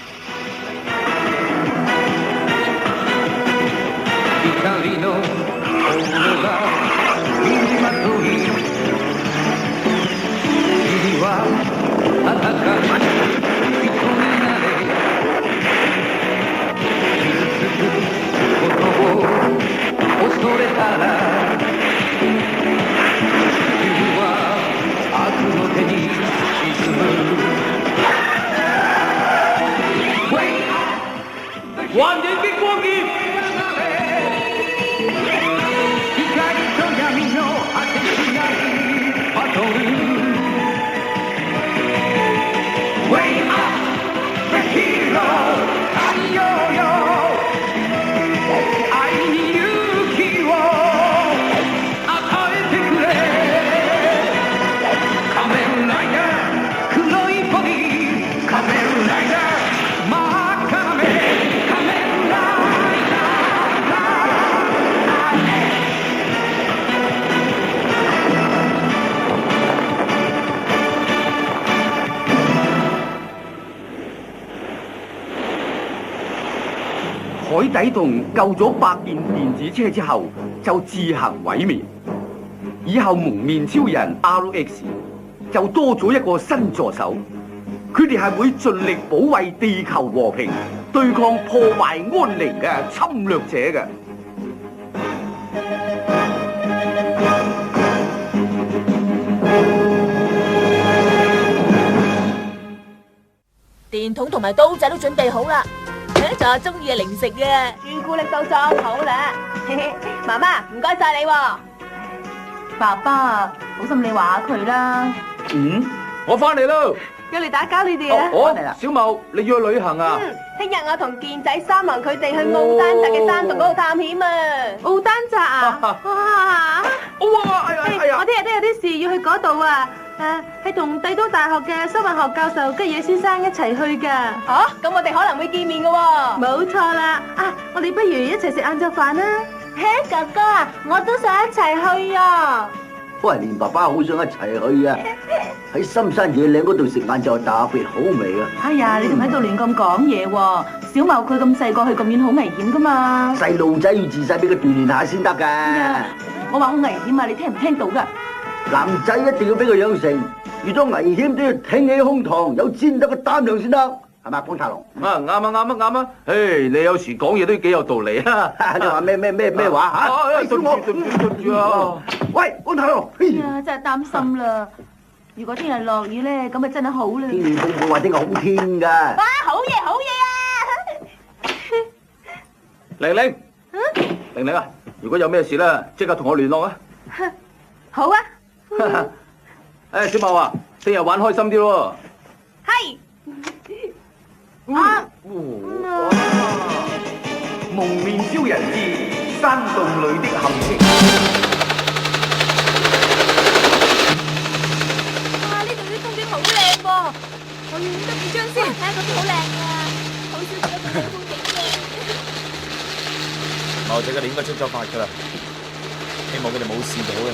幻影激光劍，海底洞救咗百件電子車之後，就自行毀滅。以後蒙面超人 RX 就多咗一個新助手，佢哋係會盡力保衛地球和平，對抗破壞安寧嘅侵略者嘅。電筒同埋刀仔都準備好啦，仲有中意嘅零食嘅，朱古力都裝好啦。媽媽，唔該晒你喎。爸爸，好心你話下佢啦。我翻嚟咯。要嚟打攪你哋啊！小茂，你要去旅行啊？聽日我同健仔、三郎佢哋去奧丹澤嘅山洞嗰度探險啊！奧丹澤啊！哇！我聽日都有啲事要去嗰度啊！係同帝都大學嘅生物學教授吉野先生一齊去㗎。咁我哋可能會見面㗎喎。冇錯啦！我哋不如一齊食晏晝飯啦！哥哥啊，我都想一齊去啊！喂，連爸爸好想一齊去啊！喺深山野嶺嗰度食晏晝特別好味啊！哎呀，你仲喺度亂咁講嘢喎！小茂佢咁細個去咁遠好危險噶嘛！細路仔要自細俾佢鍛鍊下先得㗎。我話好危險啊！你聽唔聽到㗎？男仔一定要俾佢養成，遇到危險都要挺起胸膛，有戰鬥嘅膽量先得，係咪啊，光太郎？啱啊！你有時講嘢都幾有道理啊！你話咩話嚇？對住啊！喂，光太郎！哎呀，真係擔心啦！如果聽日落雨咧，咁咪真係好啦！天氣報告話聽日好天㗎。哇，好嘢啊！玲玲啊，如果有咩事咧，即刻同我聯絡啊！好啊！小茂啊，聽日玩開心啲咯！係。蒙面超人之山洞裏的陷阱。哇！呢度啲風景好靚噃，我要影多幾張先，睇下嗰啲好靚啊！好少見到咁靚風景嘅。茂仔佢哋應該出咗發㗎啦，希望佢哋冇事到啦。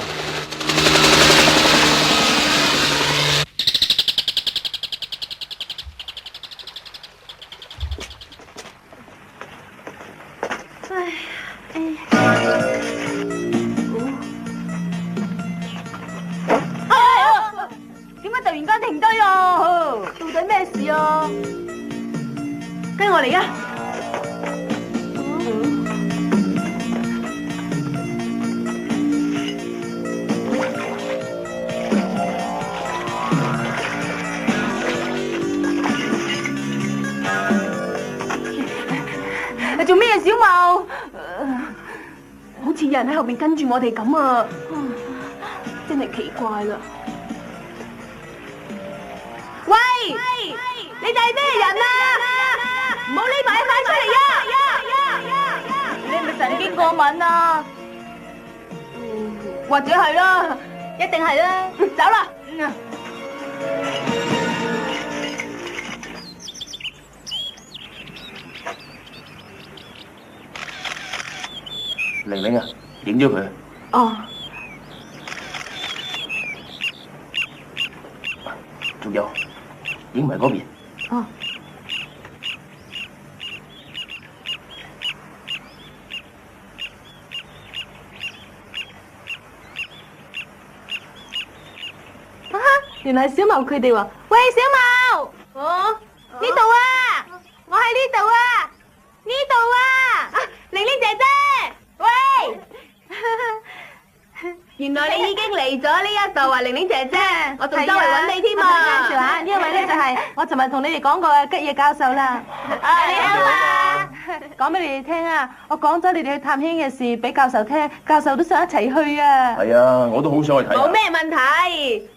點解突然間停低啊？到底咩事啊？跟我嚟啊！你做咩啊，小茂？好似有人喺後面跟住我哋咁啊！真係奇怪啦！喂，你哋係咩人啊？唔好匿埋，快出嚟啊！你係咪神經過敏啊？或者係啦，一定係啦。走啦！玲玲啊，影咗佢。哦。仲有，影埋嗰邊。哦。原來小茂佢哋話：喂，小茂，呢度啊，我喺呢度啊，呢度啊，玲玲姐姐，喂。原來你已經嚟咗呢一度啊，玲玲姐姐，我仲周圍揾你添啊！介紹下，呢一位咧就係我尋日同你哋講過嘅吉野教授啦。你好啊！講俾你哋聽啊，我講咗你哋去探險嘅事俾教授聽，教授都想一齊去啊。係啊，我都好想去睇。冇咩問題。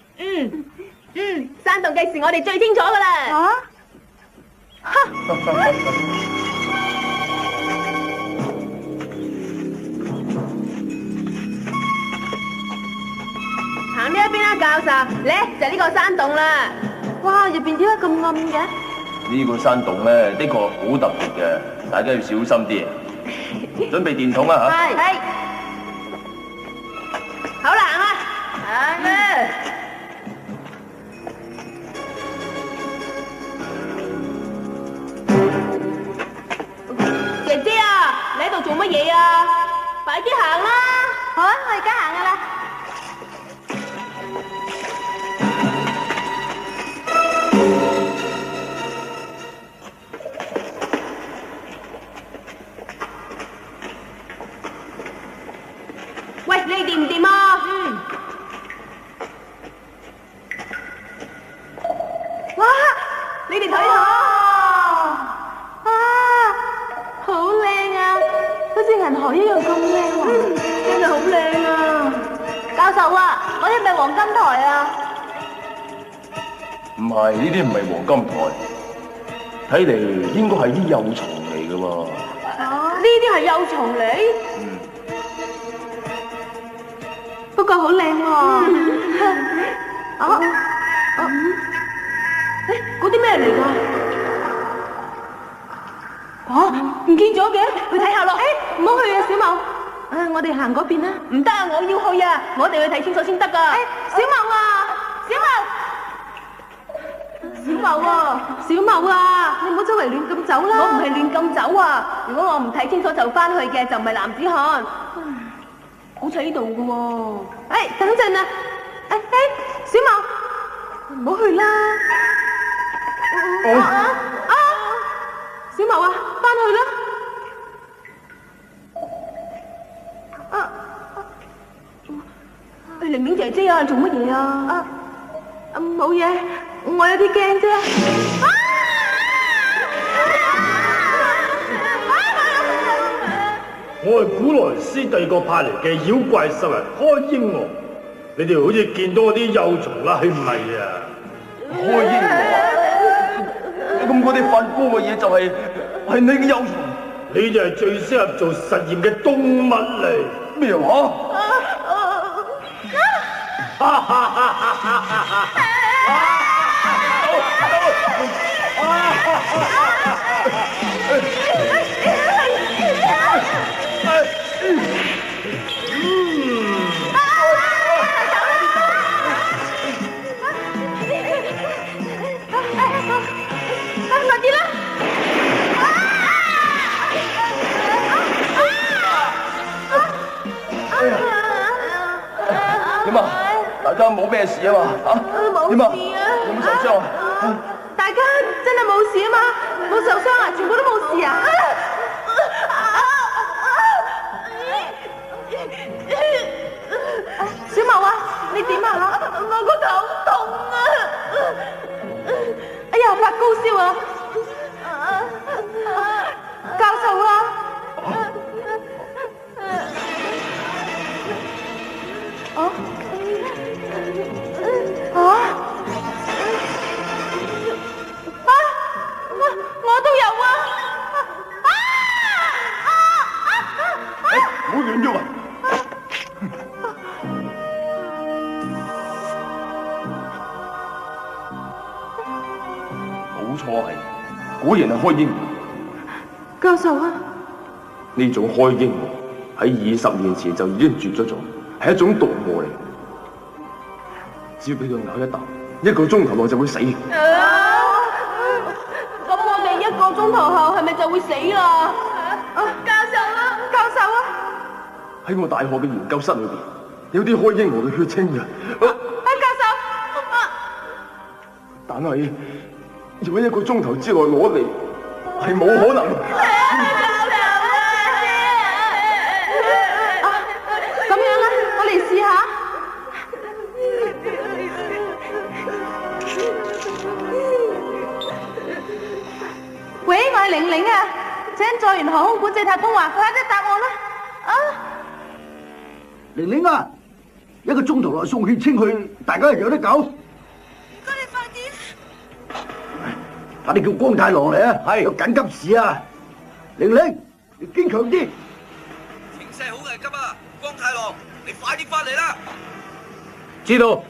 山洞嘅事我哋最清楚噶啦。行呢一邊啦，教授，咧就係呢個山洞啦。哇，入邊點解咁暗嘅？呢個山洞咧，的確好特別嘅，大家要小心啲。準備電筒啊嚇！係。好啦，行啦，行啦。姐姐啊！乜嘢啊？快啲行啦！好啊，我而家行噶啦。喂，你掂唔掂啊？哇！你哋睇下，好靚啊！好似銀河一樣咁靚喎，真係好靚啊！教授啊，嗰啲係咪黃金台啊？唔係，呢啲唔係黃金台，睇嚟應該係啲幼蟲嚟噶喎。呢啲係幼蟲嚟？不過好靚喎。嗰啲咩嚟㗎？唔見咗嘅，去睇下咯。唔好去啊，小茂。我哋行嗰邊啦。唔得啊，我要去啊，我哋去睇清楚先得㗎。小茂啊，小茂啊，小茂啊，你唔好周圍亂咁走啦。我唔係亂咁走啊，如果我唔睇清楚就翻去嘅，就唔係男子漢。好似喺度㗎喎。等陣啊。小茂，唔好去啦。小茂啊，翻去啦！玲玲姐姐啊，做乜嘢啊？冇嘢，我有啲驚啫。我係古萊斯帝國派嚟嘅妖怪獸人開英王，你哋好似見到我啲幼蟲啦，係唔係啊？開英王。咁嗰啲發光嘅嘢就係你嘅幼蟲，你就係最適合做實驗嘅動物嚟。咩話？點啊？大家冇咩事啊嘛？冇事啊？有冇受傷啊？大家真係冇事啊嘛？冇受傷啊？全部都冇事啊？小茂啊，你點啊？我個頭痛啊！哎呀，發高燒啊！教授啊！我都有啊！唔好亂喐啊！冇錯係，果然係開英王。教授啊！呢種開英王喺20年前就已經絕咗種，係一種毒魔嚟。只要俾佢咬一啖，1個鐘頭內就會死。咁我哋1個鐘頭後係咪就會死啦？教授啊，教授啊！喺我大學嘅研究室裏邊，有啲開英王嘅血清嘅。教授，但係要喺1個鐘頭之內攞嚟，係冇可能。咁樣啦，我嚟試下。喂，我係玲玲啊，請載完航空管制塔東話，快啲答我啦！玲玲啊，1個鐘頭內送血清去，大家有得搞。快啲！快啲叫光太郎嚟啊！係有緊急事啊！玲玲，你堅強啲。情勢好危急啊！光太郎，你快啲翻嚟啦！知道。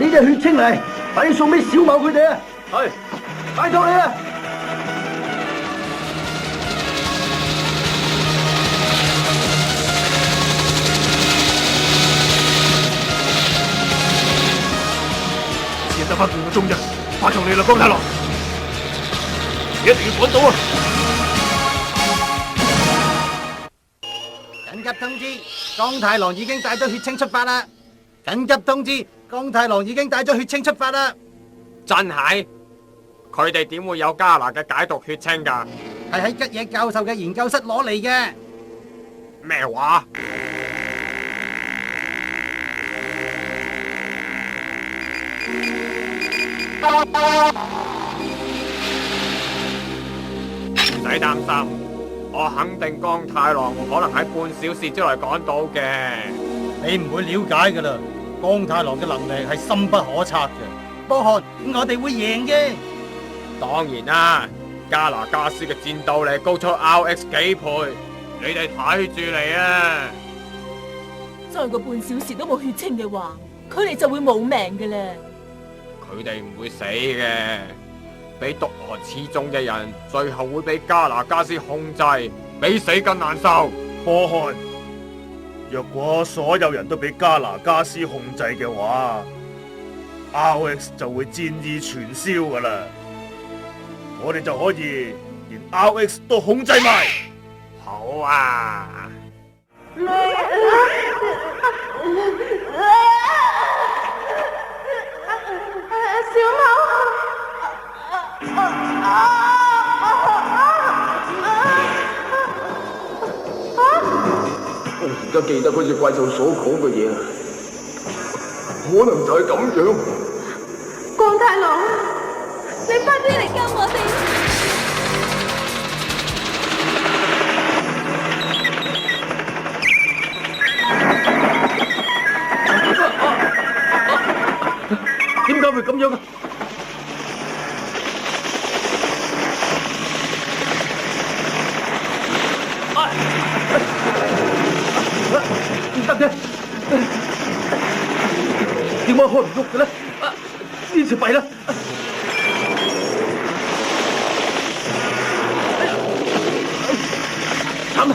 呢啲血清嚟，快啲送俾小茂佢哋啊！係，拜託你啊！只得翻半個鐘啫，拜託你啦，江太郎，一定要趕到啊！緊急通知，江太郎已經帶咗血清出發啦！緊急通知，江太郎已經帶咗血清出發啦！真係？佢哋點會有加拿嘅解毒血清㗎？係喺吉野教授嘅研究室攞嚟嘅。咩話？唔使擔心，我肯定江太郎可能喺半小時之內趕到嘅。你唔會了解㗎啦，江太郎嘅能力係深不可測嘅。波漢，我哋會贏嘅。當然啦，加拿加斯嘅戰鬥力高出 RX 幾倍，你哋睇住嚟啊！再過半小時都冇血清嘅話，佢哋就會冇命嘅啦。佢哋唔會死嘅，俾毒寒刺中嘅人，最後會俾加拿加斯控制，比死更難受。波漢，若果所有人都俾加拿加斯控制嘅話，RX 就會戰意全消噶啦。我哋就可以連 RX 都控制埋。好啊！小茂，我而家記得嗰隻怪獸所講嘅嘢，可能就係咁樣。江太郎，你快啲嚟救我哋！點解會咁樣啊？唔得嘅，點解開唔喐嘅咧？呢次弊啦！慘啦！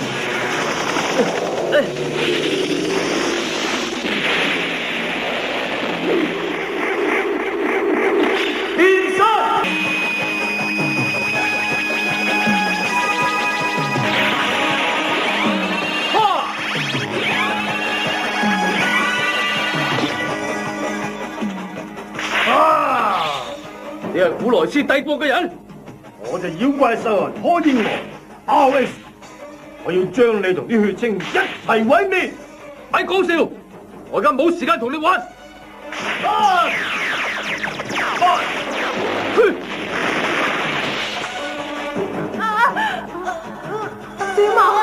你係古萊斯帝國嘅人，我就妖怪獸開天鵝 RX， 我要將你同啲血清一齊毀滅！咪講笑，我而家冇時間同你玩。小茂啊！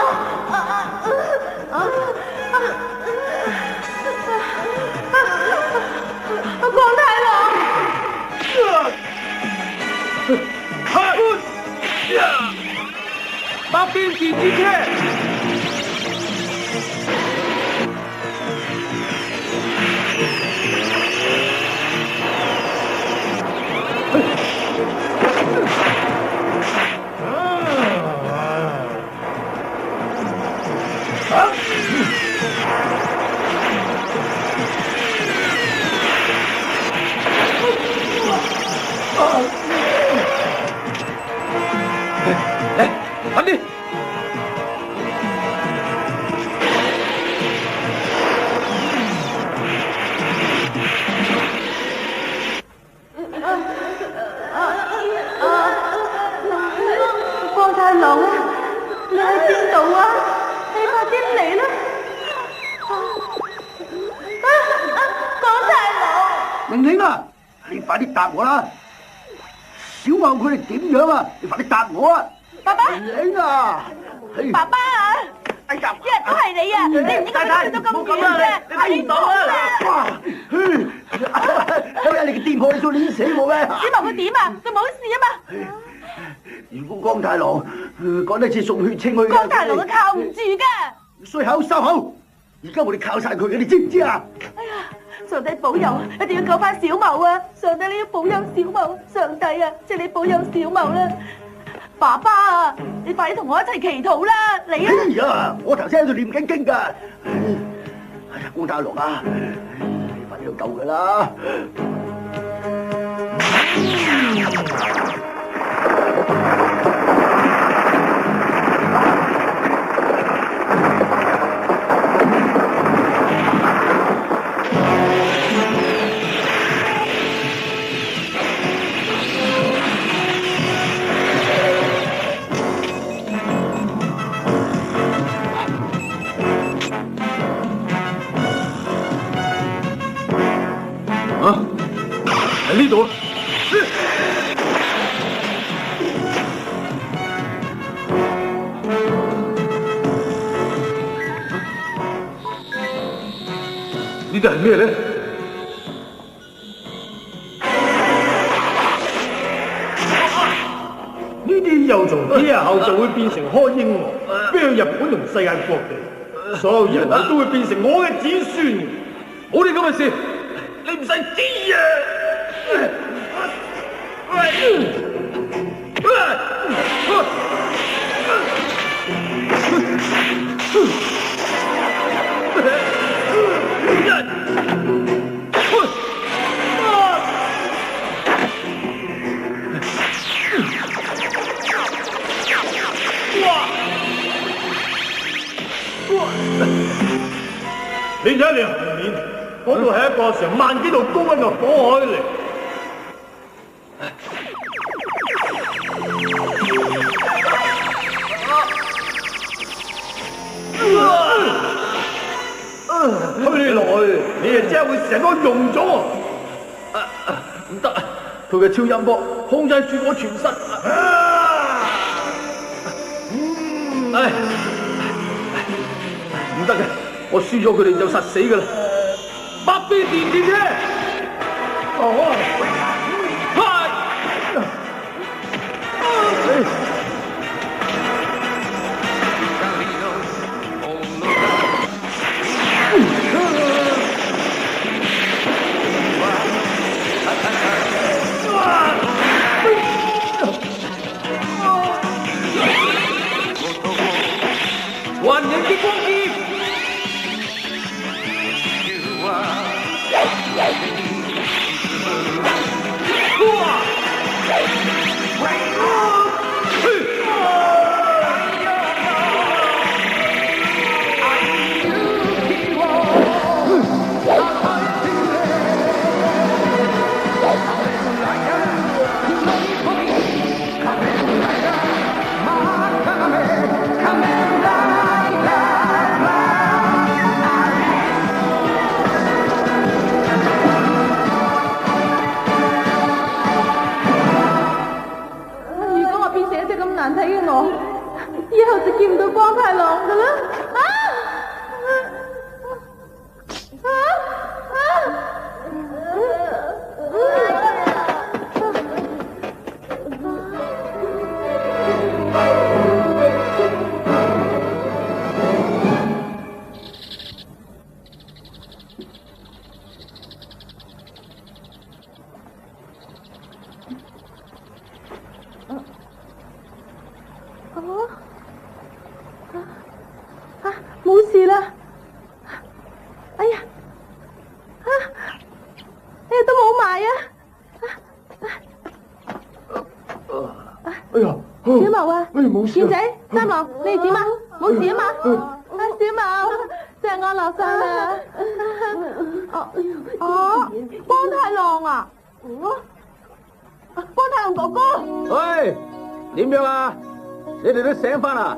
江太郎。百變電子車，快啲！江太郎啊，你喺邊度啊？你快啲嚟啦！江太郎，玲玲啊，你快啲答我啦！小茂佢哋點樣啊？你快啲答我啊！爸爸，玲啊，爸爸啊！哎呀，一日都係你啊！你唔應該去到咁遠嘅，睇唔到啊！哇！今日你嘅電破你想碾死我咩？小茂佢點啊？佢冇事啊嘛？如果江太郎趕得切送血清去，江太郎佢靠唔住㗎。衰口收口！而家我哋靠晒佢嘅，你知唔知啊？哎呀，上帝保佑，一定要救翻小茂啊！上帝你要保佑小茂，上帝啊，即係你保佑小茂啦！爸爸啊，你快啲同我一齊祈禱啦！嚟啊！哎呀，我頭先喺度念緊經㗎。哎呀，光太郎啊，你快啲去救佢啦！喺呢度啊！呢啲係咩咧？呢啲幼蟲幾日後就會變成開英王，飛去日本同世界各地，所有人類都會變成我嘅子孫。冇啲咁嘅事，你唔使知啊！你睇你後面，嗰度係一個成萬幾度高溫嘅火海嚟。推落去，你啊真係會成個溶咗。唔得，佢嘅超音波控制住我全身。唉，唔得嘅，我輸咗佢哋就實死㗎啦！百變電電車，幻影的光劍。難睇嘅我，以後就見唔到光太郎㗎啦！冇事啦！哎呀，都冇埋啊！哎呀，小茂啊，冇事健仔、三郎，你哋點啊？冇事啊嘛？小茂，真係安樂晒啦！光太郎啊！光太郎哥哥，喂，點樣啊？你哋都醒翻啦？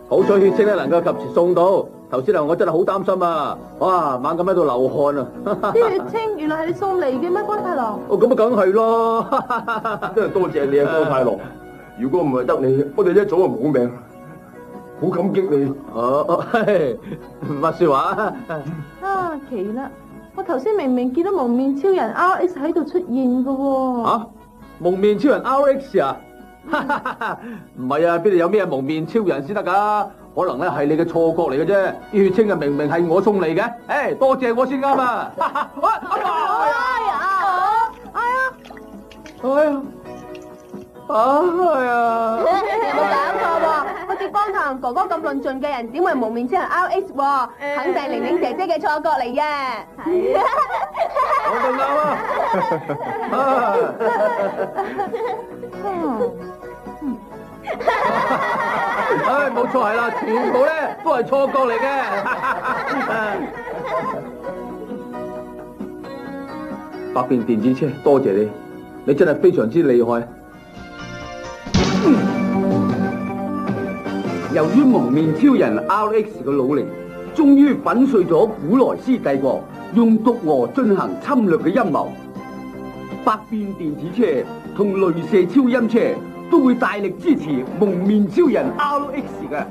好彩血清咧能夠及時送到，頭先我真係好擔心啊！哇，猛咁喺度流汗啊！啲血清原來係你送嚟嘅咩，光太郎？哦，咁啊梗係咯，真係多謝你啊，光太郎！如果唔係得你，我哋一早就冇命。好感激你。乜說話啊？奇啦！我頭先明明見到蒙面超人 RX 喺度出現嘅喎。啊？蒙面超人 RX 啊？唔係啊，邊度有咩蒙面超人先得噶？可能咧係你嘅錯覺嚟嘅啫，啲血清啊明明係我送嚟嘅，誒多謝我先啱啊！哎呀！有冇搞錯喎？好似光頭哥哥咁論盡嘅人，點會蒙面超人 RX 喎？肯定玲玲姐姐嘅錯覺嚟嘅。係。我就啱啊！冇錯係啦，全部咧都係錯覺嚟嘅。百變電子車，多謝你，你真係非常之厲害。由於蒙面超人 RX 嘅努力，終於粉碎咗古萊斯帝國用毒蛾進行侵略嘅陰謀。百變電子車同雷射超音車都會大力支持蒙面超人 RX 嘅。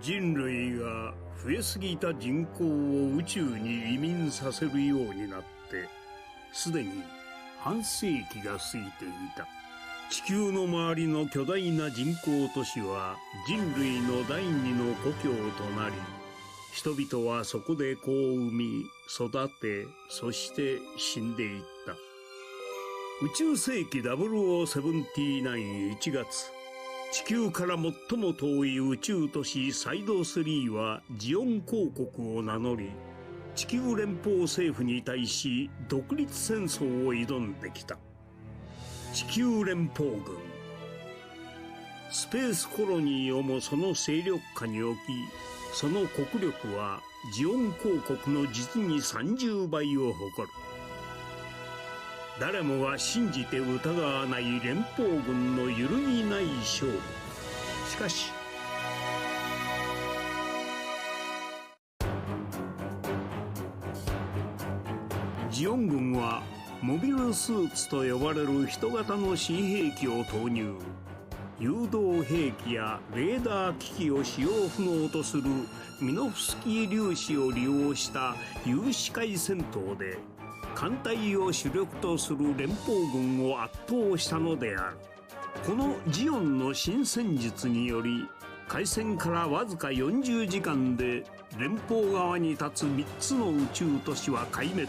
人類が増えすぎた人口を宇宙に移民させるようになってすでに半世紀が過ぎていた。地球の周りの巨大な人工都市は人類の第二の故郷となり、人々はそこで子を産み育て、そして死んでいった。宇宙世紀0079-1月、地球から最も遠い宇宙都市サイド3はジオン公国を名乗り、地球連邦政府に対し独立戦争を挑んできた。地球連邦軍、スペースコロニーをもその勢力下に置き、その国力はジオン公国の実に30倍を誇る。誰もが信じて疑わない連邦軍の揺るぎない勝利。しかしジオン軍はモビルスーツと呼ばれる人型の新兵器を投入。誘導兵器やレーダー機器を使用不能とするミノフスキー粒子を利用した有視界戦闘で艦隊を主力とする連邦軍を圧倒したのである。このジオンの新戦術により開戦からわずか40時間で連邦側に立つ3つの宇宙都市は壊滅。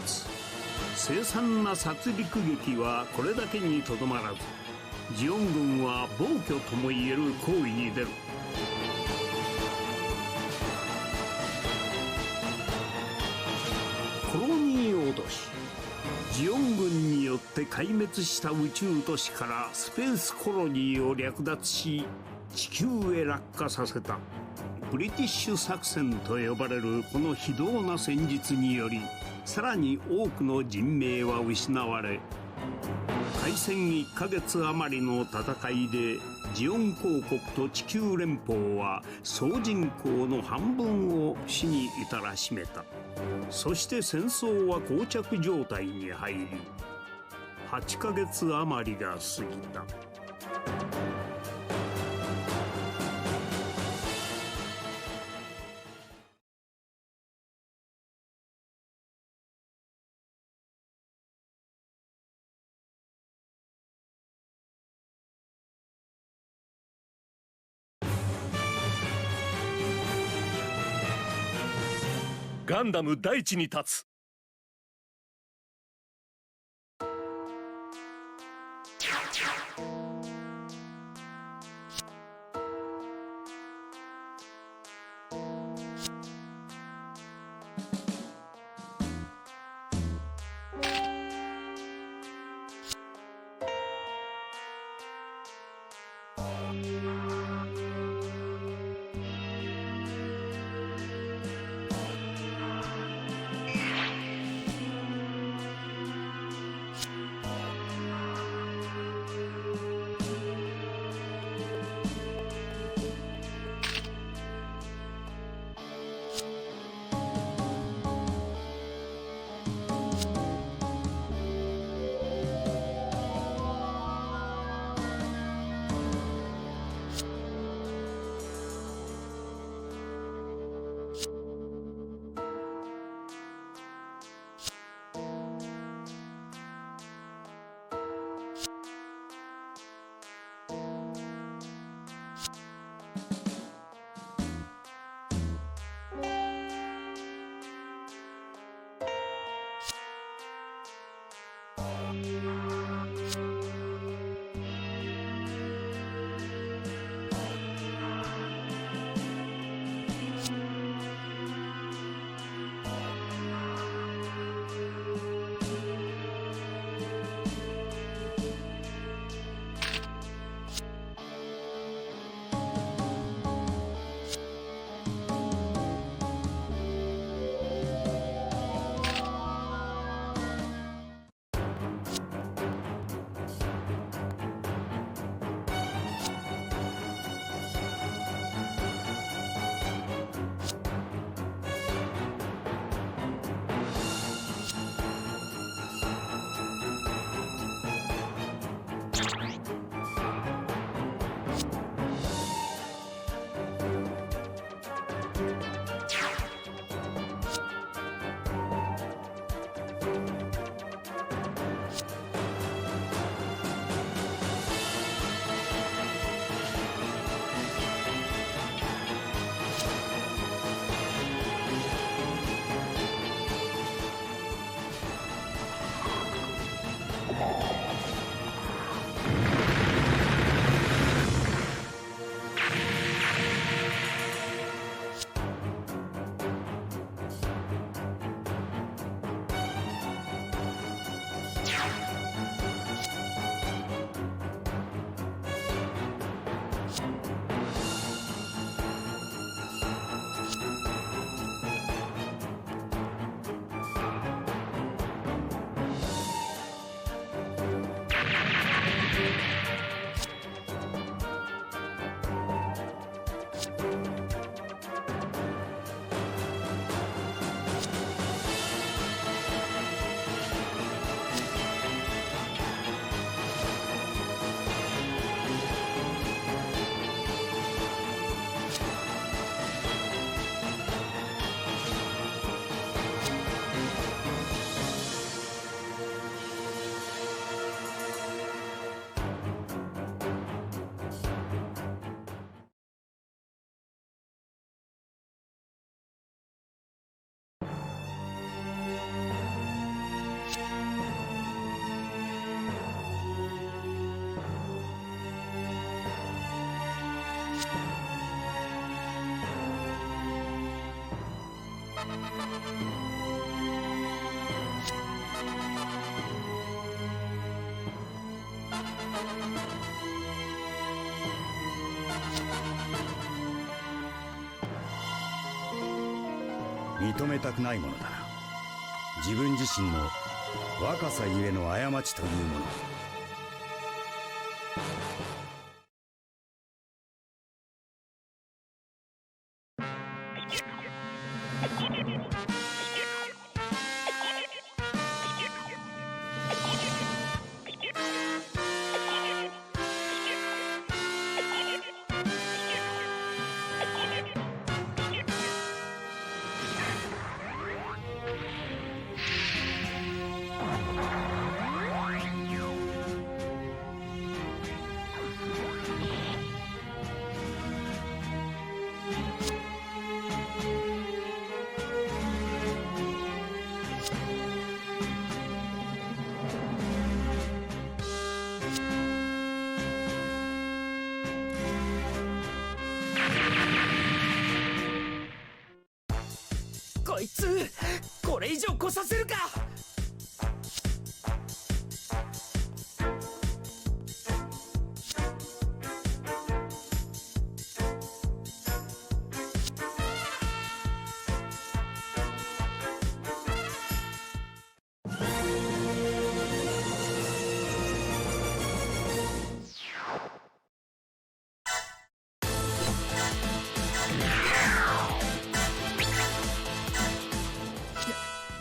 凄惨な殺戮劇はこれだけにとどまらず、ジオン軍は暴挙ともいえる行為に出る。コロニー脅し。ジオン軍によって壊滅した宇宙都市からスペースコロニーを略奪し、地球へ落下させた。ブリティッシュ作戦と呼ばれるこの非道な戦術により、さらに多くの人命は失われ、開戦1ヶ月余りの戦いでジオン公国と地球連邦は総人口の半分を死に至らしめた。そして戦争は膠着状態に入り、8ヶ月余りが過ぎた。ガンダム大地に立つ。認めたくないものだな。自分自身の若さゆえの過ちというもの。こいつこれ以上来させるか。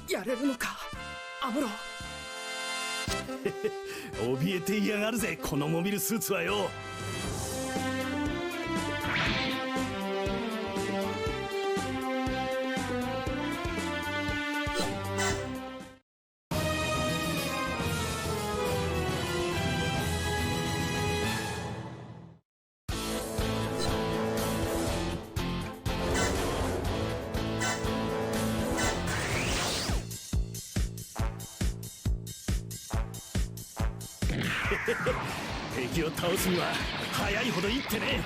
やれるのかアムロ。怯えていやがるぜこのモビルスーツはよ。敵を倒すには早いほどいいってね。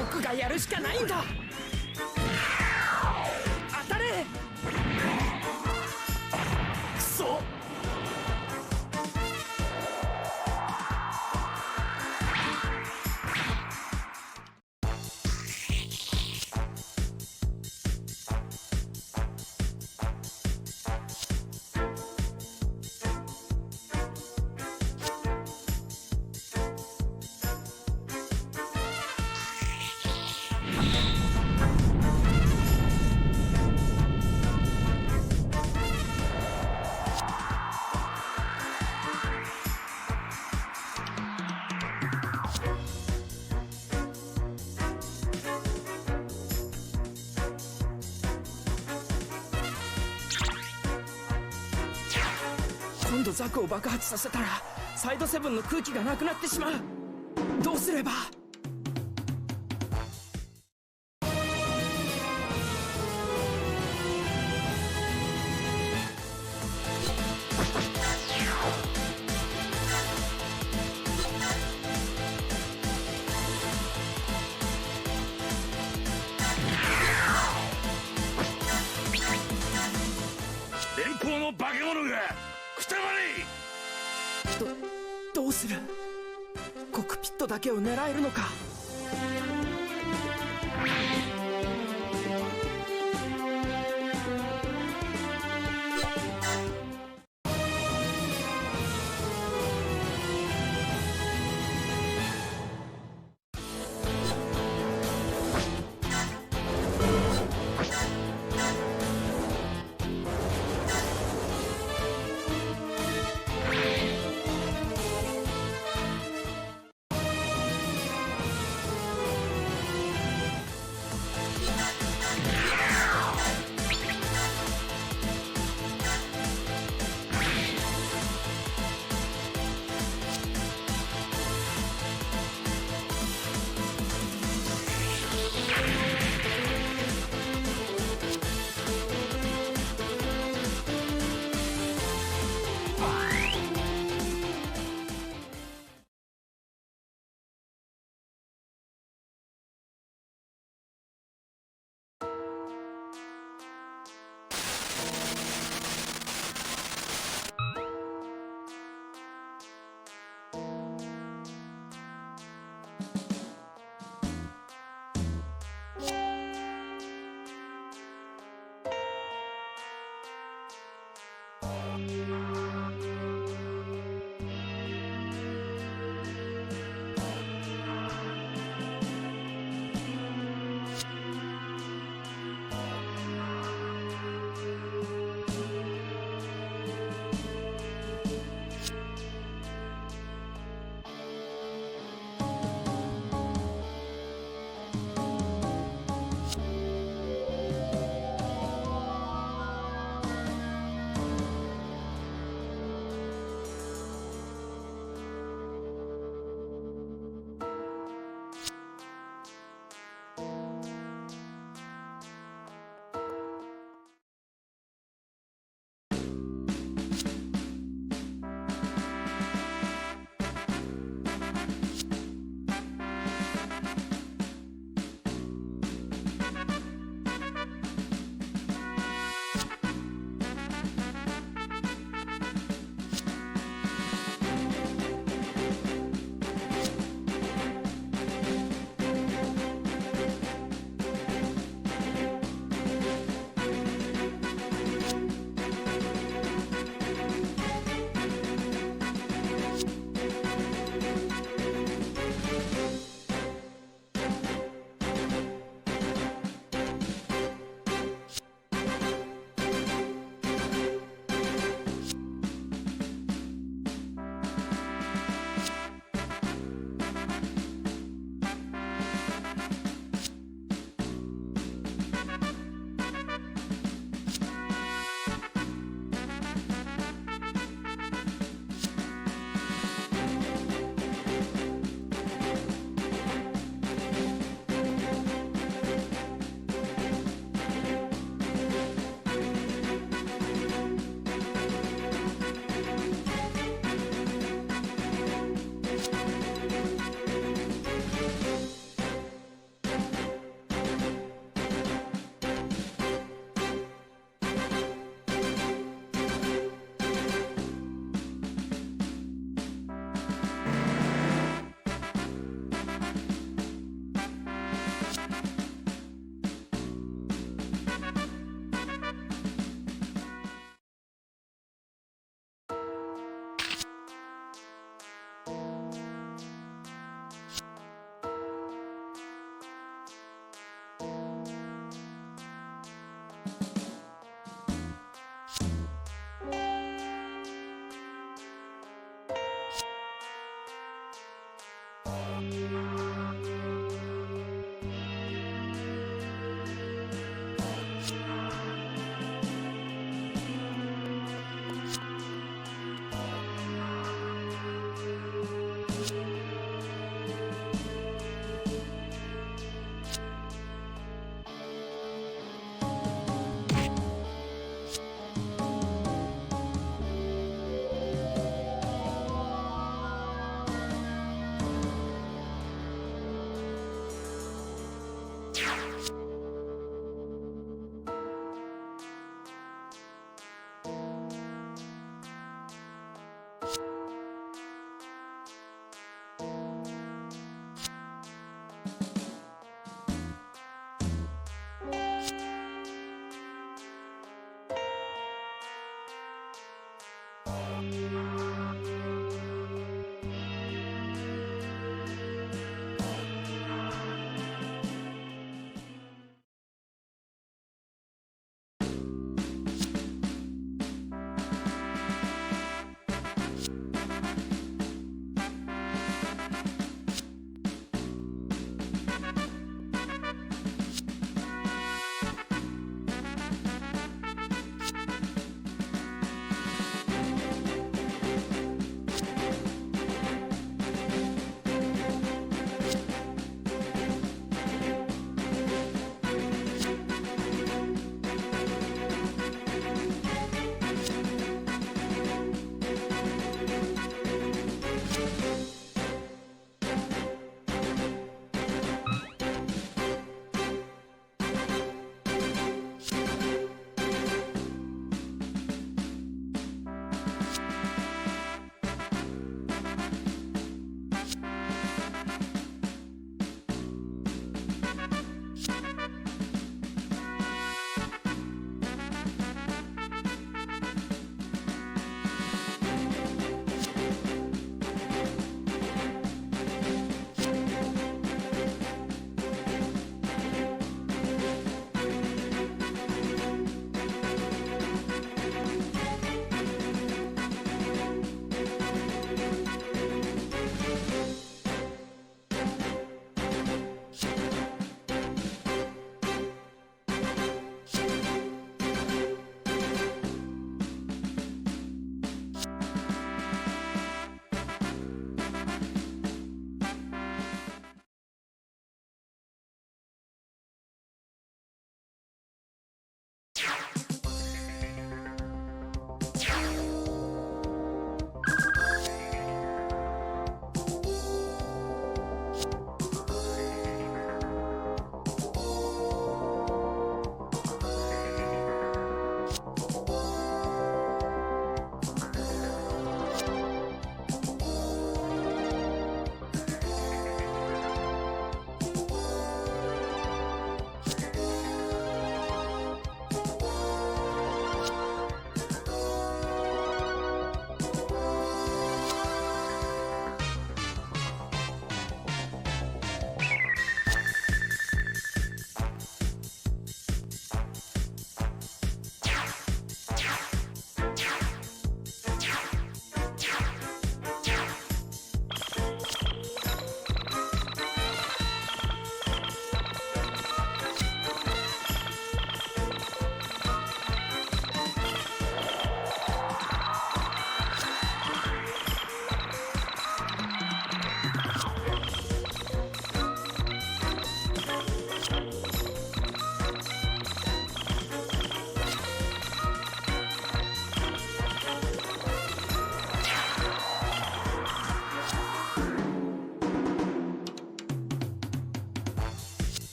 僕がやるしかないんだ。当たれ。くそ。今度ザクを爆発させたらサイドセブンの空気がなくなってしまう。どうすれば。連邦の化け物がくたばれ。どうする。コックピットだけを狙えるのか。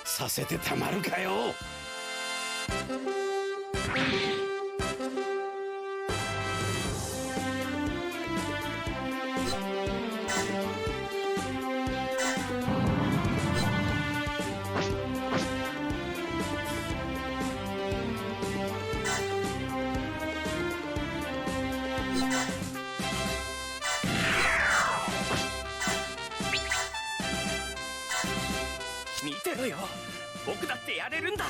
させてたまるかよ。見てろよ、僕だってやれるんだ。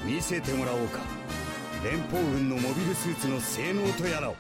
見せてもらおうか。連邦軍のモビルスーツの性能とやらを。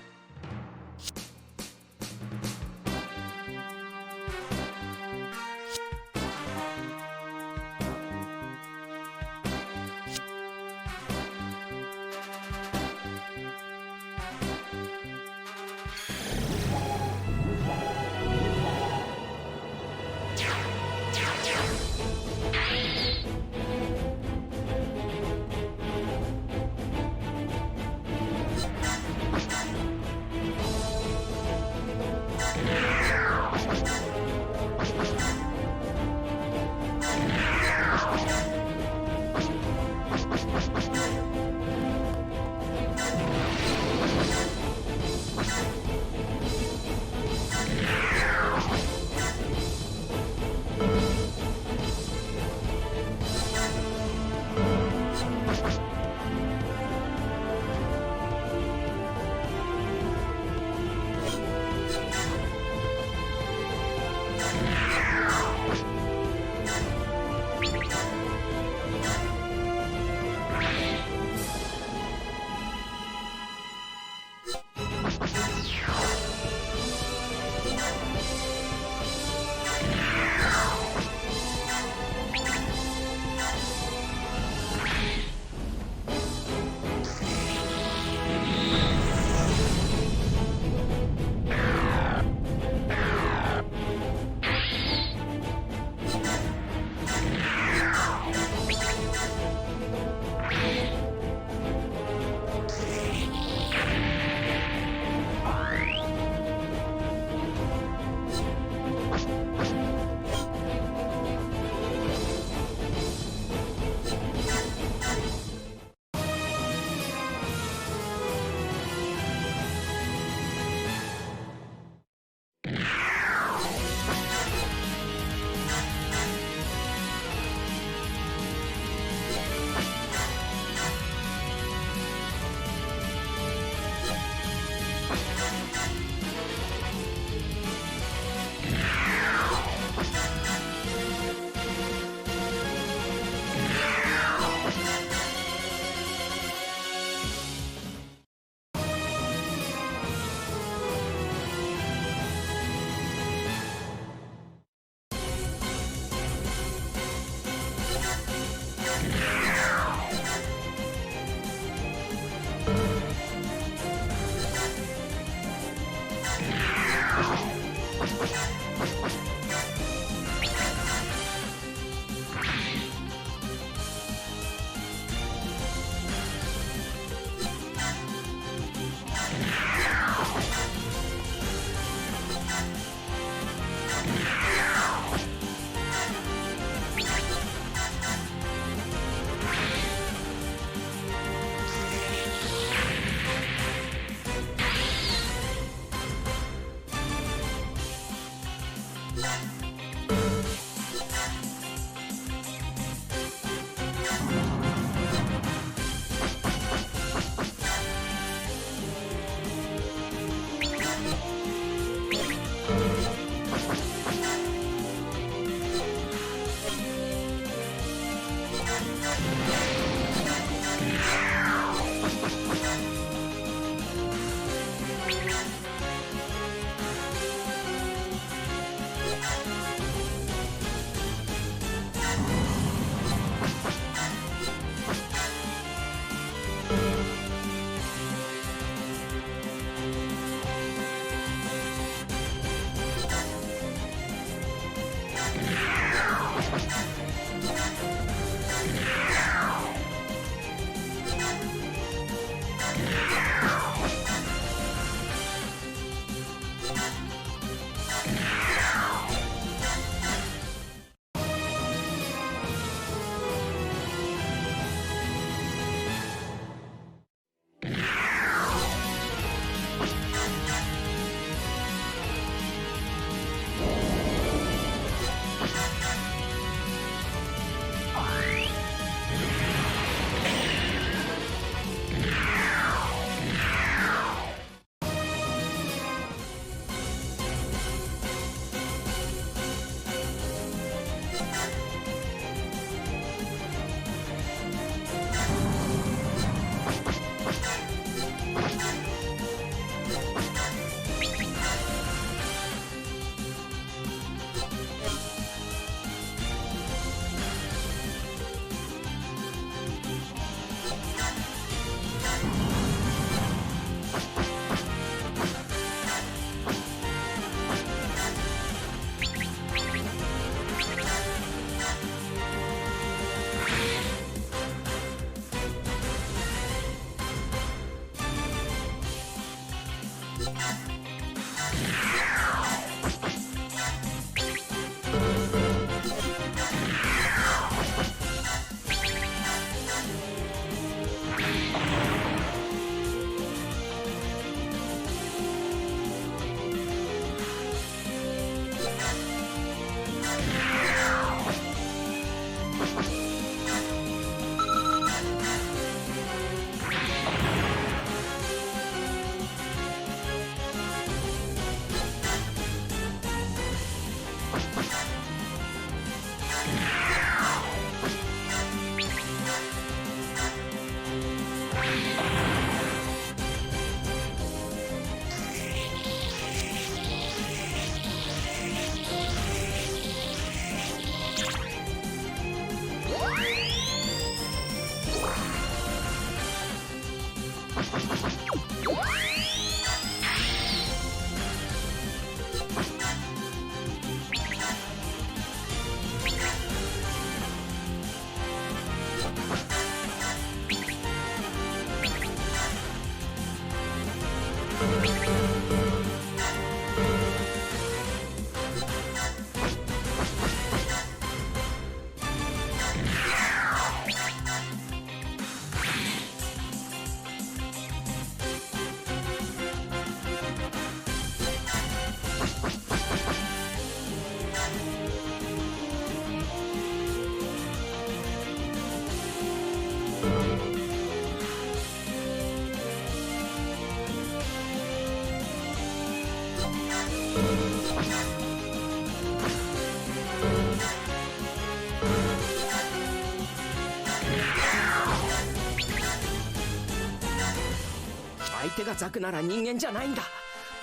相手がザクなら人間じゃないんだ。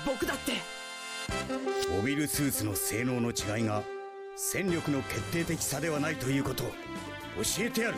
僕だって。モビルスーツの性能の違いが戦力の決定的差ではないということを教えてやる。